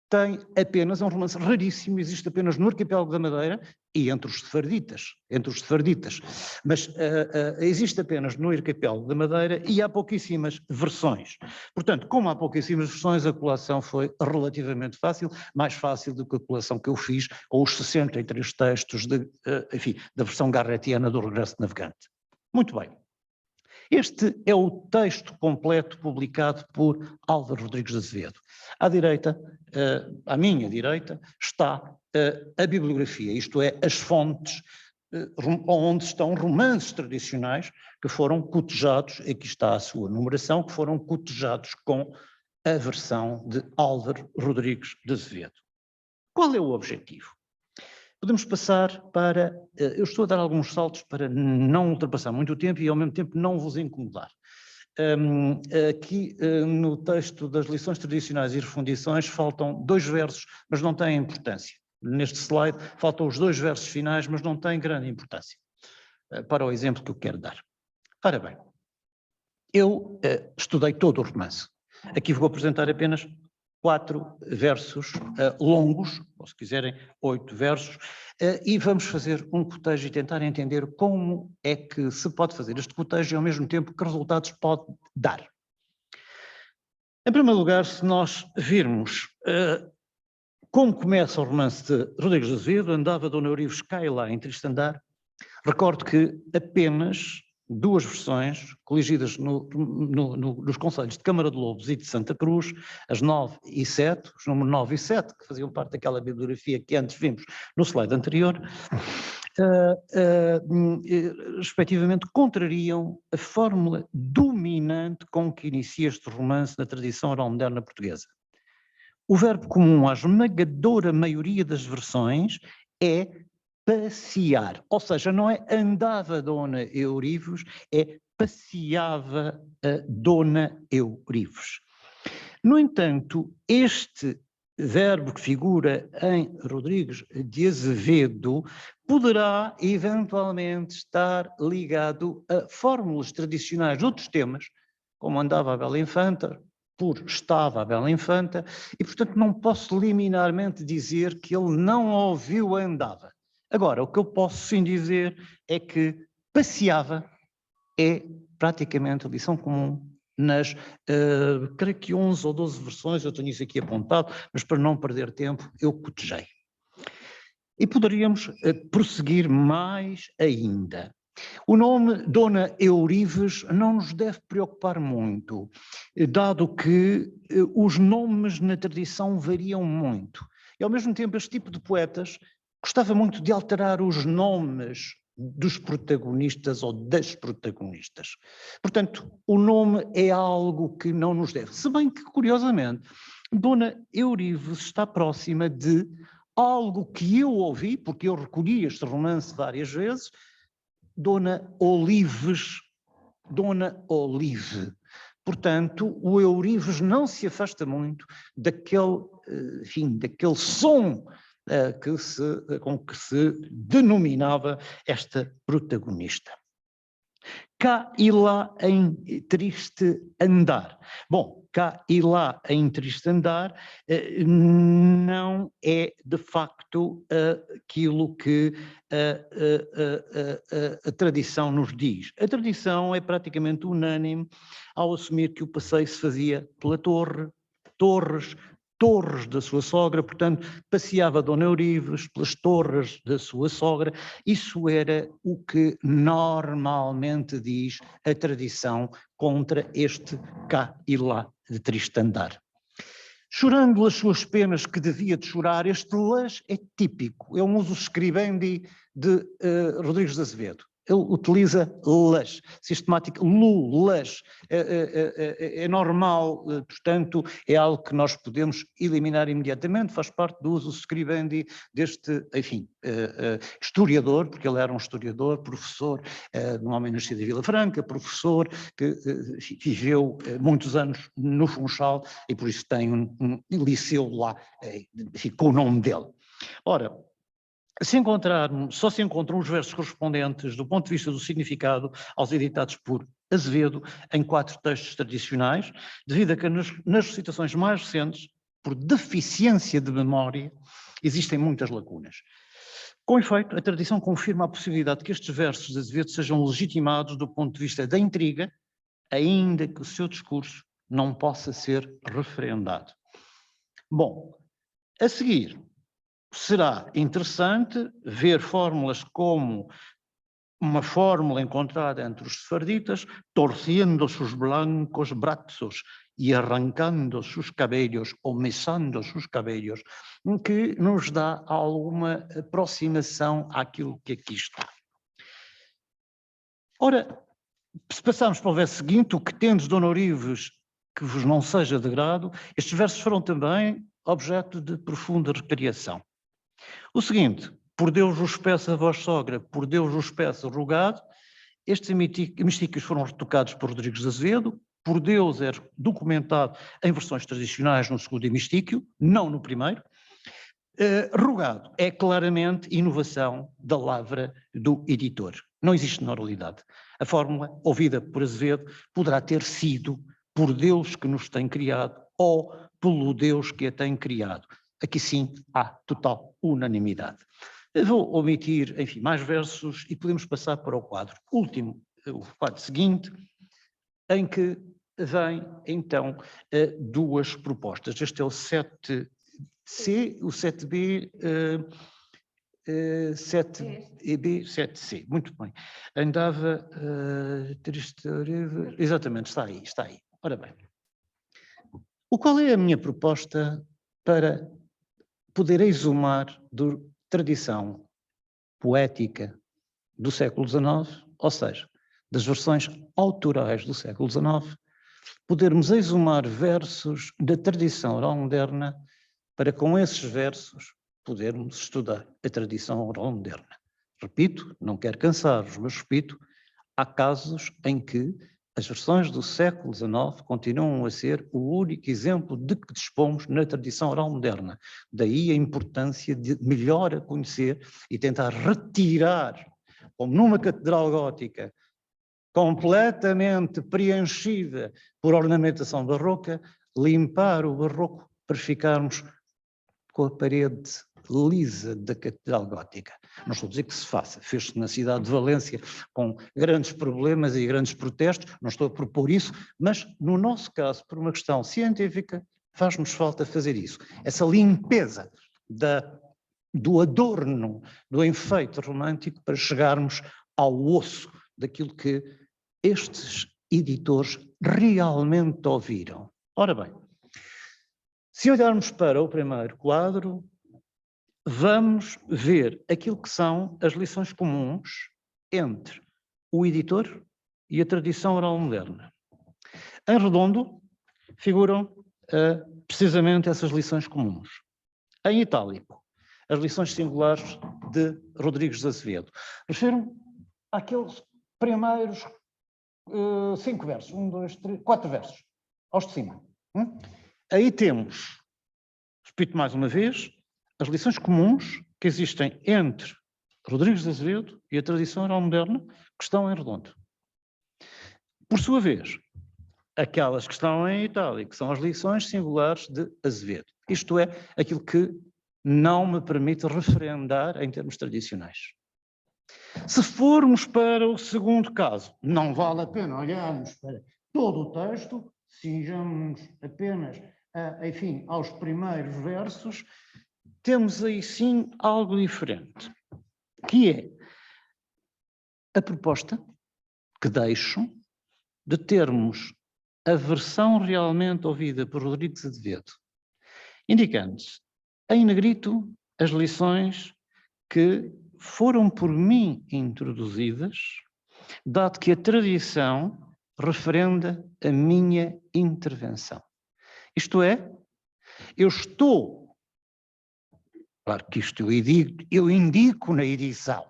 tem apenas, é um romance raríssimo, existe apenas no Arquipélago da Madeira e entre os sefarditas, mas existe apenas no Arquipélago da Madeira e há pouquíssimas versões. Portanto, como há pouquíssimas versões, a coleção foi relativamente fácil, mais fácil do que a coleção que eu fiz, ou os 63 textos da versão garretiana do Regresso de Navegante. Muito bem. Este é o texto completo publicado por Álvaro Rodrigues de Azevedo. À direita, à minha direita, está a bibliografia, isto é, as fontes onde estão romances tradicionais que foram cotejados, aqui está a sua numeração, que foram cotejados com a versão de Álvaro Rodrigues de Azevedo. Qual é o objetivo? Podemos passar para, eu estou a dar alguns saltos para não ultrapassar muito o tempo e ao mesmo tempo não vos incomodar. Aqui no texto das lições tradicionais e refundições faltam 2 versos, mas não têm importância. Neste slide faltam os 2 versos finais, mas não têm grande importância, para o exemplo que eu quero dar. Ora bem, eu estudei todo o romance. Aqui vou apresentar apenas 4 versos longos, ou se quiserem 8 versos, e vamos fazer um cotejo e tentar entender como é que se pode fazer este cotejo e ao mesmo tempo que resultados pode dar. Em primeiro lugar, se nós virmos como começa o romance de Rodrigues de Azevedo, andava Dona Eurives cá e lá em triste andar, recordo que apenas 2 versões coligidas nos concelhos de Câmara de Lobos e de Santa Cruz, as 9 e 7, os números 9 e 7, que faziam parte daquela bibliografia que antes vimos no slide anterior, respectivamente contrariam a fórmula dominante com que inicia este romance na tradição oral moderna portuguesa. O verbo comum à esmagadora maioria das versões é passear, ou seja, não é andava Dona Eurives, é passeava a Dona Eurives. No entanto, este verbo que figura em Rodrigues de Azevedo poderá eventualmente estar ligado a fórmulas tradicionais de outros temas, como andava a Bela Infanta, por estava a Bela Infanta, e portanto não posso liminarmente dizer que ele não ouviu a andava. Agora, o que eu posso sim dizer é que passeava é praticamente a lição comum nas, creio que 11 ou 12 versões, eu tenho isso aqui apontado, mas para não perder tempo, eu cotejei. E poderíamos prosseguir mais ainda. O nome Dona Eurives não nos deve preocupar muito, dado que os nomes na tradição variam muito. E ao mesmo tempo este tipo de poetas gostava muito de alterar os nomes dos protagonistas ou das protagonistas. Portanto, o nome é algo que não nos deve. Se bem que, curiosamente, Dona Eurives está próxima de algo que eu ouvi, porque eu recolhi este romance várias vezes, Dona Olives, Dona Olive. Portanto, o Eurives não se afasta muito daquele, enfim, daquele som com que se denominava esta protagonista. Cá e lá em triste andar. Bom, cá e lá em triste andar não é de facto aquilo que a tradição nos diz. A tradição é praticamente unânime ao assumir que o passeio se fazia pela torres da sua sogra, portanto, passeava Dona Eurives pelas torres da sua sogra. Isso era o que normalmente diz a tradição contra este cá e lá de triste andar. Chorando as suas penas que devia de chorar, este las é típico, é um uso scribendi de Rodrigues de Azevedo. Ele utiliza las, sistemática, las. É normal, portanto, é algo que nós podemos eliminar imediatamente, faz parte do uso scribendi deste, enfim, historiador, porque ele era um historiador, professor, um homem nascido em Vila Franca, professor, que viveu muitos anos no Funchal e por isso tem um liceu lá, com o nome dele. Ora, só se encontram os versos correspondentes, do ponto de vista do significado, aos editados por Azevedo, em 4 textos tradicionais, devido a que nas recitações mais recentes, por deficiência de memória, existem muitas lacunas. Com efeito, a tradição confirma a possibilidade de que estes versos de Azevedo sejam legitimados do ponto de vista da intriga, ainda que o seu discurso não possa ser referendado. Bom, a seguir, será interessante ver fórmulas como uma fórmula encontrada entre os sefarditas, torciendo sus blancos brazos e arrancando sus cabellos, ou mesando sus cabellos, que nos dá alguma aproximação àquilo que aqui está. Ora, se passarmos para o verso seguinte, o que tendes, Dona Orives, que vos não seja de grado, estes versos foram também objeto de profunda recriação. O seguinte: por Deus vos peço a vós sogra, por Deus vos peço rogado, estes hemísticos foram retocados por Rodrigues de Azevedo, por Deus é documentado em versões tradicionais no segundo hemístíquio, não no primeiro. Rogado é claramente inovação da lavra do editor, não existe na oralidade. A fórmula, ouvida por Azevedo, poderá ter sido por Deus que nos tem criado ou pelo Deus que a tem criado. Aqui sim há total unanimidade. Eu vou omitir, enfim, mais versos e podemos passar para o quadro último, o quadro seguinte, em que vem então 2 propostas. Este é o 7C, o 7B, 7B, 7C. Muito bem. Andava... exatamente, está aí. Ora bem. Qual é a minha proposta para poder exumar da tradição poética do século XIX, ou seja, das versões autorais do século XIX, podermos exumar versos da tradição oral moderna para, com esses versos, podermos estudar a tradição oral moderna. Repito, não quero cansar-vos, mas repito, há casos em que as versões do século XIX continuam a ser o único exemplo de que dispomos na tradição oral moderna. Daí a importância de melhor a conhecer e tentar retirar, como numa catedral gótica, completamente preenchida por ornamentação barroca, limpar o barroco para ficarmos com a parede lisa da catedral gótica. Não estou a dizer que se faça, fez-se na cidade de Valência com grandes problemas e grandes protestos, não estou a propor isso, mas no nosso caso, por uma questão científica, faz-nos falta fazer isso. Essa limpeza do adorno, do enfeite romântico, para chegarmos ao osso daquilo que estes editores realmente ouviram. Ora bem, se olharmos para o primeiro quadro, vamos ver aquilo que são as lições comuns entre o editor e a tradição oral moderna. Em redondo figuram precisamente essas lições comuns. Em itálico, as lições singulares de Rodrigues de Azevedo. Refiro-me àqueles primeiros 5 versos, 1, 2, 3, 4 versos, aos de cima. Aí temos, repito mais uma vez, as lições comuns que existem entre Rodrigues de Azevedo e a tradição oral moderna, que estão em redondo. Por sua vez, aquelas que estão em itálico, que são as lições singulares de Azevedo. Isto é, aquilo que não me permite referendar em termos tradicionais. Se formos para o segundo caso, não vale a pena olharmos para todo o texto, cinjamos apenas, enfim, aos primeiros versos, temos aí sim algo diferente, que é a proposta que deixo de termos a versão realmente ouvida por Rodrigues de Azevedo, indicando-se em negrito as lições que foram por mim introduzidas, dado que a tradição referenda a minha intervenção. Isto é, eu estou, claro que isto eu indico na edição,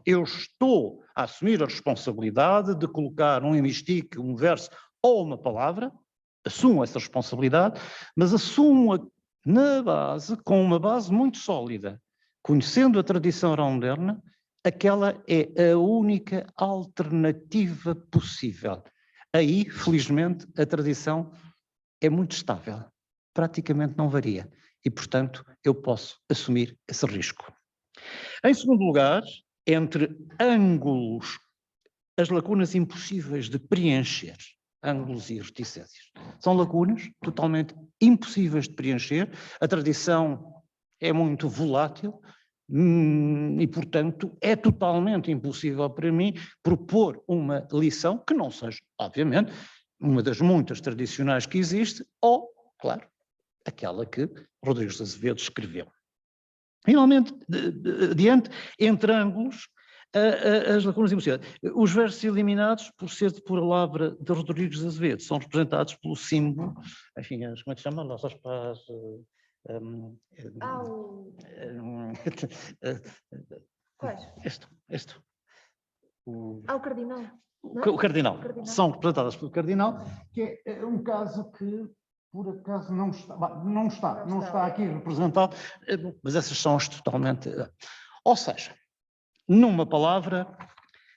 eu estou a assumir a responsabilidade de colocar um hemistique, um verso ou uma palavra, assumo essa responsabilidade, mas assumo na base, com uma base muito sólida, conhecendo a tradição oral-moderna, aquela é a única alternativa possível. Aí, felizmente, a tradição é muito estável, praticamente não varia, e, portanto, eu posso assumir esse risco. Em segundo lugar, entre ângulos, as lacunas impossíveis de preencher, ângulos e reticências. São lacunas totalmente impossíveis de preencher, a tradição é muito volátil e, portanto, é totalmente impossível para mim propor uma lição que não seja, obviamente, uma das muitas tradicionais que existe, ou, claro, aquela que Rodrigues de Azevedo escreveu. Finalmente, adiante, entre ângulos, as lacunas impossíveis. Os versos eliminados, por ser de palavra de Rodrigues de Azevedo, são representados pelo símbolo, enfim, como é que se chama? Nossas paz... Quais? Este. O cardinal. O cardinal. São representadas pelo cardinal, que é um caso que, por acaso, não está aqui representado, mas essas são as totalmente... Ou seja, numa palavra,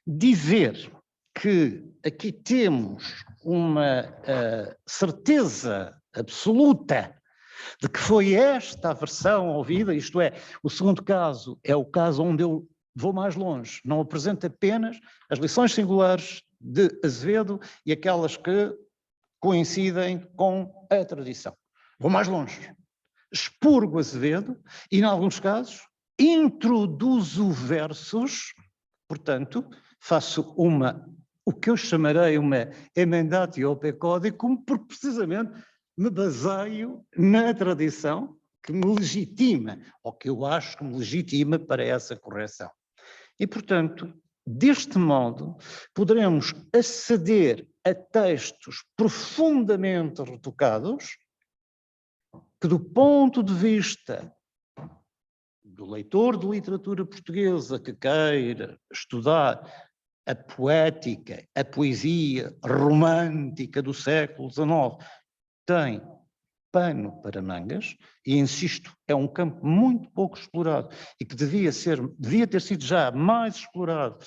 dizer que aqui temos uma certeza absoluta de que foi esta a versão ouvida, isto é, o segundo caso é o caso onde eu vou mais longe, não apresento apenas as lições singulares de Azevedo e aquelas que coincidem com a tradição. Vou mais longe, expurgo Azevedo e, em alguns casos, introduzo versos, portanto, faço o que eu chamarei uma emendatio pecodicum, porque precisamente me baseio na tradição que me legitima, ou que eu acho que me legitima para essa correção. E, portanto, deste modo, poderemos aceder a textos profundamente retocados, que do ponto de vista do leitor de literatura portuguesa que queira estudar a poética, a poesia romântica do século XIX, tem pano para mangas, e insisto, é um campo muito pouco explorado e que devia ter sido já mais explorado,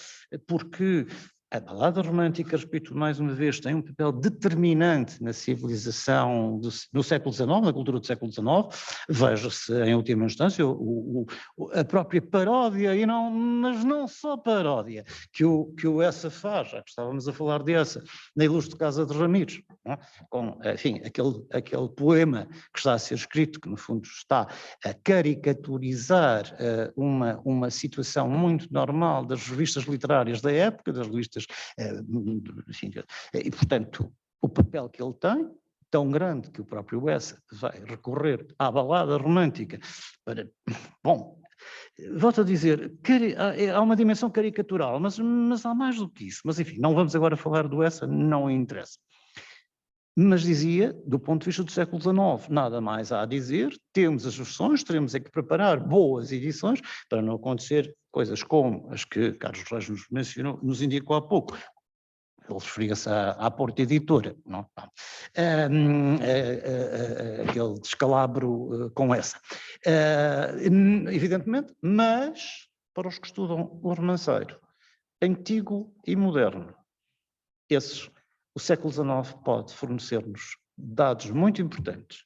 porque a balada romântica, repito mais uma vez, tem um papel determinante na civilização no século XIX, na cultura do século XIX. Veja-se, em última instância, a própria paródia, mas não só paródia, que o Essa faz, já que estávamos a falar de Essa, na Ilustre Casa de Ramires, não? Com, enfim, aquele poema que está a ser escrito, que no fundo está a caricaturizar uma situação muito normal das revistas literárias da época, das revistas, enfim, e portanto o papel que ele tem, tão grande que o próprio Essa vai recorrer à balada romântica para, bom, volto a dizer, há uma dimensão caricatural, mas há mais do que isso, mas enfim, não vamos agora falar do Essa, não interessa. Mas dizia, do ponto de vista do século XIX, nada mais há a dizer, temos as versões, teremos é que preparar boas edições para não acontecer coisas como as que Carlos Reis nos indicou há pouco. Ele referia-se à Porta Editora, não? Aquele descalabro com Essa. Evidentemente, mas para os que estudam o romanceiro, antigo e moderno, o século XIX pode fornecer-nos dados muito importantes.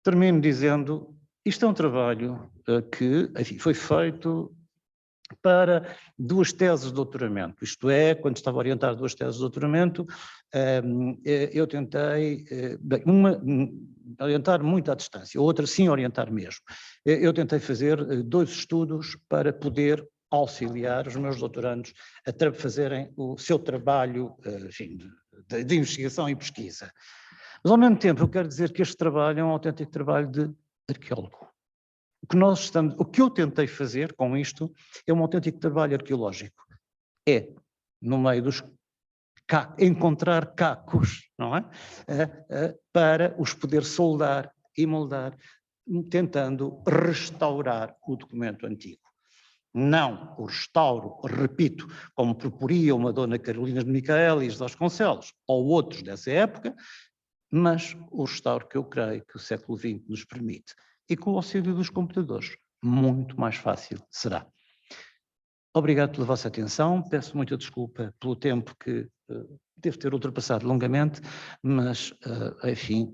Termino dizendo, isto é um trabalho que, enfim, foi feito para 2 teses de doutoramento, isto é, quando estava a orientar 2 teses de doutoramento, eu tentei, uma orientar muito à distância, outra sim orientar mesmo. Eu tentei fazer 2 estudos para poder auxiliar os meus doutorandos a fazerem o seu trabalho, enfim, de investigação e pesquisa. Mas, ao mesmo tempo, eu quero dizer que este trabalho é um autêntico trabalho de arqueólogo. o que eu tentei fazer com isto é um autêntico trabalho arqueológico. É, no meio dos encontrar cacos, não é? Para os poder soldar e moldar, tentando restaurar o documento antigo. Não o restauro, repito, como proporia uma dona Carolina de Micaelis de Vasconcelos, ou outros dessa época, mas o restauro que eu creio que o século XX nos permite. E com o auxílio dos computadores, muito mais fácil será. Obrigado pela vossa atenção, peço muita desculpa pelo tempo que devo ter ultrapassado longamente, mas, enfim,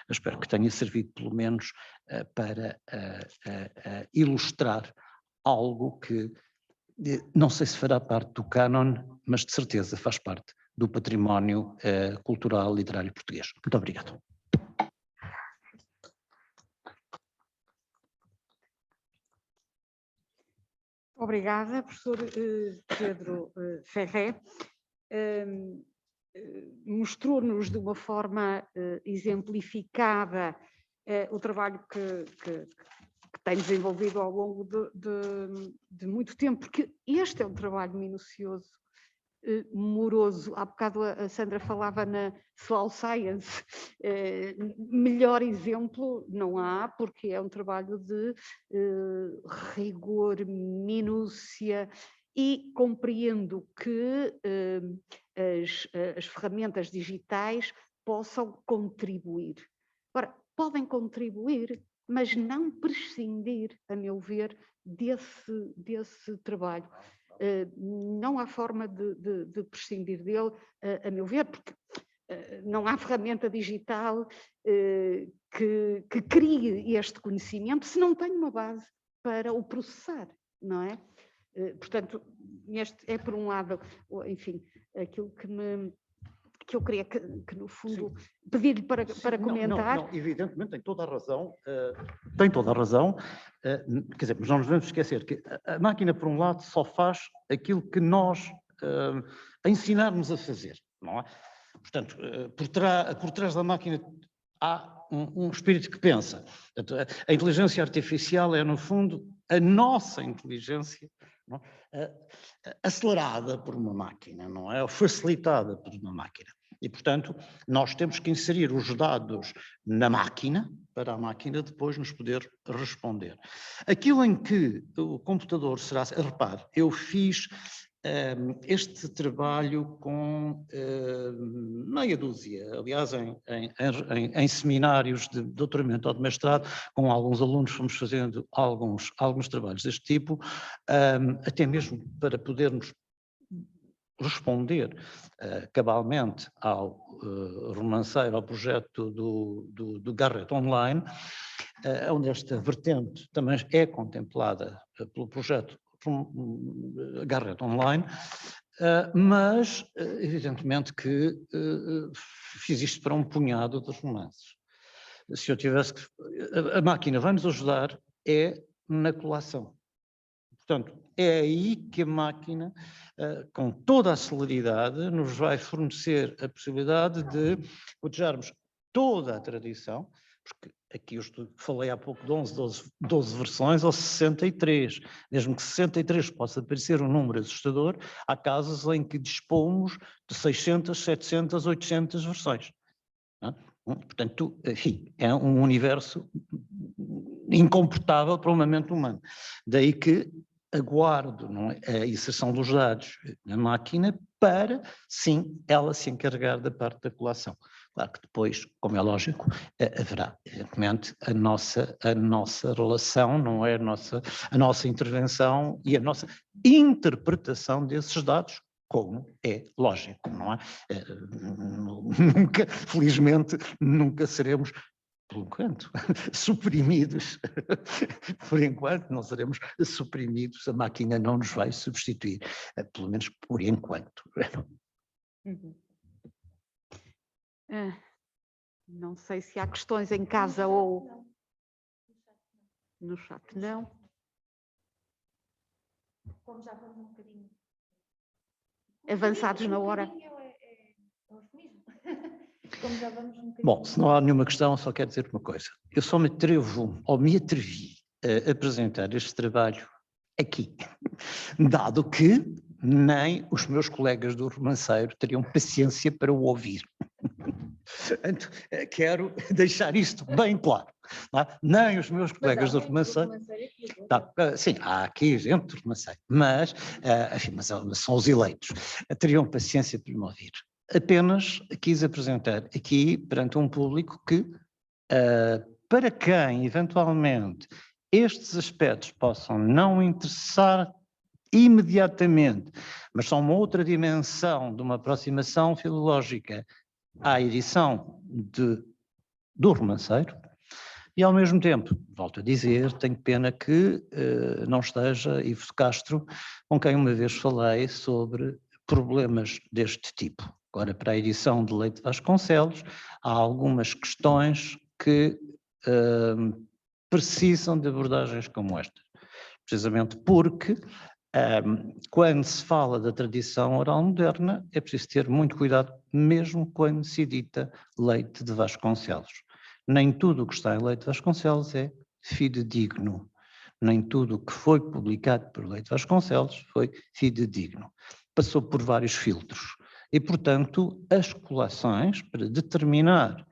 espero que tenha servido pelo menos para ilustrar algo que não sei se fará parte do cânon, mas de certeza faz parte do património cultural literário português. Muito obrigado. Obrigada, professor Pedro Ferré. Mostrou-nos de uma forma exemplificada o trabalho que tem desenvolvido ao longo de muito tempo, porque este é um trabalho minucioso, moroso. Há bocado a Sandra falava na Slow Science, melhor exemplo não há, porque é um trabalho de rigor, minúcia, e compreendo que as ferramentas digitais possam contribuir. Agora, podem contribuir, mas não prescindir, a meu ver, desse trabalho. Não há forma de prescindir dele, a meu ver, porque não há ferramenta digital que crie este conhecimento se não tem uma base para o processar, não é? Portanto, este é, por um lado, enfim, aquilo que eu queria que no fundo, pedir-lhe para comentar. Não, evidentemente tem toda a razão, quer dizer, mas não nos devemos esquecer que a máquina, por um lado, só faz aquilo que nós ensinarmos a fazer, não é? Portanto, por trás da máquina há um espírito que pensa. A inteligência artificial é, no fundo, a nossa inteligência, não é? Acelerada por uma máquina, não é? Ou facilitada por uma máquina. E, portanto, nós temos que inserir os dados na máquina, para a máquina depois nos poder responder. Aquilo em que o computador será... Repare, eu fiz este trabalho com meia dúzia, aliás, em seminários de doutoramento ou de mestrado, com alguns alunos fomos fazendo alguns trabalhos deste tipo, até mesmo para podermos responder cabalmente ao romanceiro, ao projeto do Garrett Online, onde esta vertente também é contemplada pelo projeto Garrett Online, mas evidentemente que fiz isto para um punhado de romances. Se eu tivesse que... A máquina vai nos ajudar na colação. Portanto, é aí que a máquina, com toda a celeridade, nos vai fornecer a possibilidade de cotejarmos toda a tradição, porque aqui eu falei há pouco de 12 versões ou 63, mesmo que 63 possa parecer um número assustador, há casos em que dispomos de 600, 700, 800 versões. Não é? Portanto, enfim, é um universo incomportável para uma mente humana. Daí que aguardo, não é, a inserção dos dados na máquina para, sim, ela se encarregar da parte da colação. Claro que depois, como é lógico, haverá, evidentemente, a nossa relação, não é? A nossa intervenção e a nossa interpretação desses dados, como é lógico, não é? Felizmente, nunca seremos, por enquanto, suprimidos. Por enquanto, não seremos suprimidos, a máquina não nos vai substituir, pelo menos por enquanto. Não sei se há questões em casa ou no chat, não? Como já vamos um bocadinho avançados na hora. como já vamos um bocadinho. Bom, se não há nenhuma questão, só quero dizer uma coisa. Eu só me atrevo, ou me atrevi, a apresentar este trabalho aqui, dado que nem os meus colegas do Romanceiro teriam paciência para o ouvir. Portanto, quero deixar isto bem claro. Não é? Nem os meus colegas do Romanceiro... Sim, há aqui gente do Romanceiro, mas, enfim, mas são os eleitos. Teriam paciência para me ouvir. Apenas quis apresentar aqui, perante um público que, para quem, eventualmente, estes aspectos possam não interessar imediatamente, mas são uma outra dimensão de uma aproximação filológica à edição do Romanceiro, e ao mesmo tempo, volto a dizer, tenho pena que não esteja Ivo de Castro, com quem uma vez falei sobre problemas deste tipo. Agora, para a edição de Leite Vasconcelos, há algumas questões que precisam de abordagens como esta, precisamente porque quando se fala da tradição oral moderna, é preciso ter muito cuidado, mesmo quando se edita Leite de Vasconcelos. Nem tudo o que está em Leite de Vasconcelos é fidedigno. Nem tudo o que foi publicado por Leite de Vasconcelos foi fidedigno. Passou por vários filtros. E, portanto, as colações, para determinar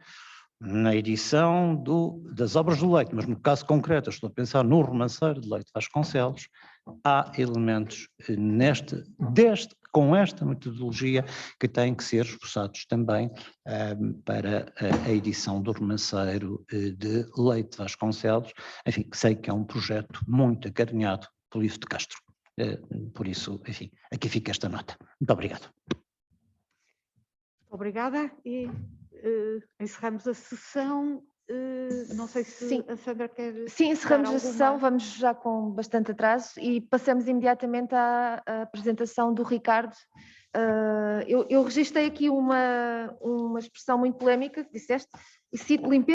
na edição das obras do Leite, mas no caso concreto, estou a pensar no Romanceiro de Leite de Vasconcelos, há elementos com esta metodologia que têm que ser esforçados também para a edição do Romanceiro de Leite de Vasconcelos. Enfim, sei que é um projeto muito acarinhado pelo Ivo de Castro. Por isso, enfim, aqui fica esta nota. Muito obrigado. Obrigada e encerramos a sessão. Não sei se Sim. a Sandra quer... Sim, encerramos dar a sessão, vamos já com bastante atraso e passamos imediatamente à apresentação do Ricardo. Eu registrei aqui uma expressão muito polémica que disseste, e cito: limpeza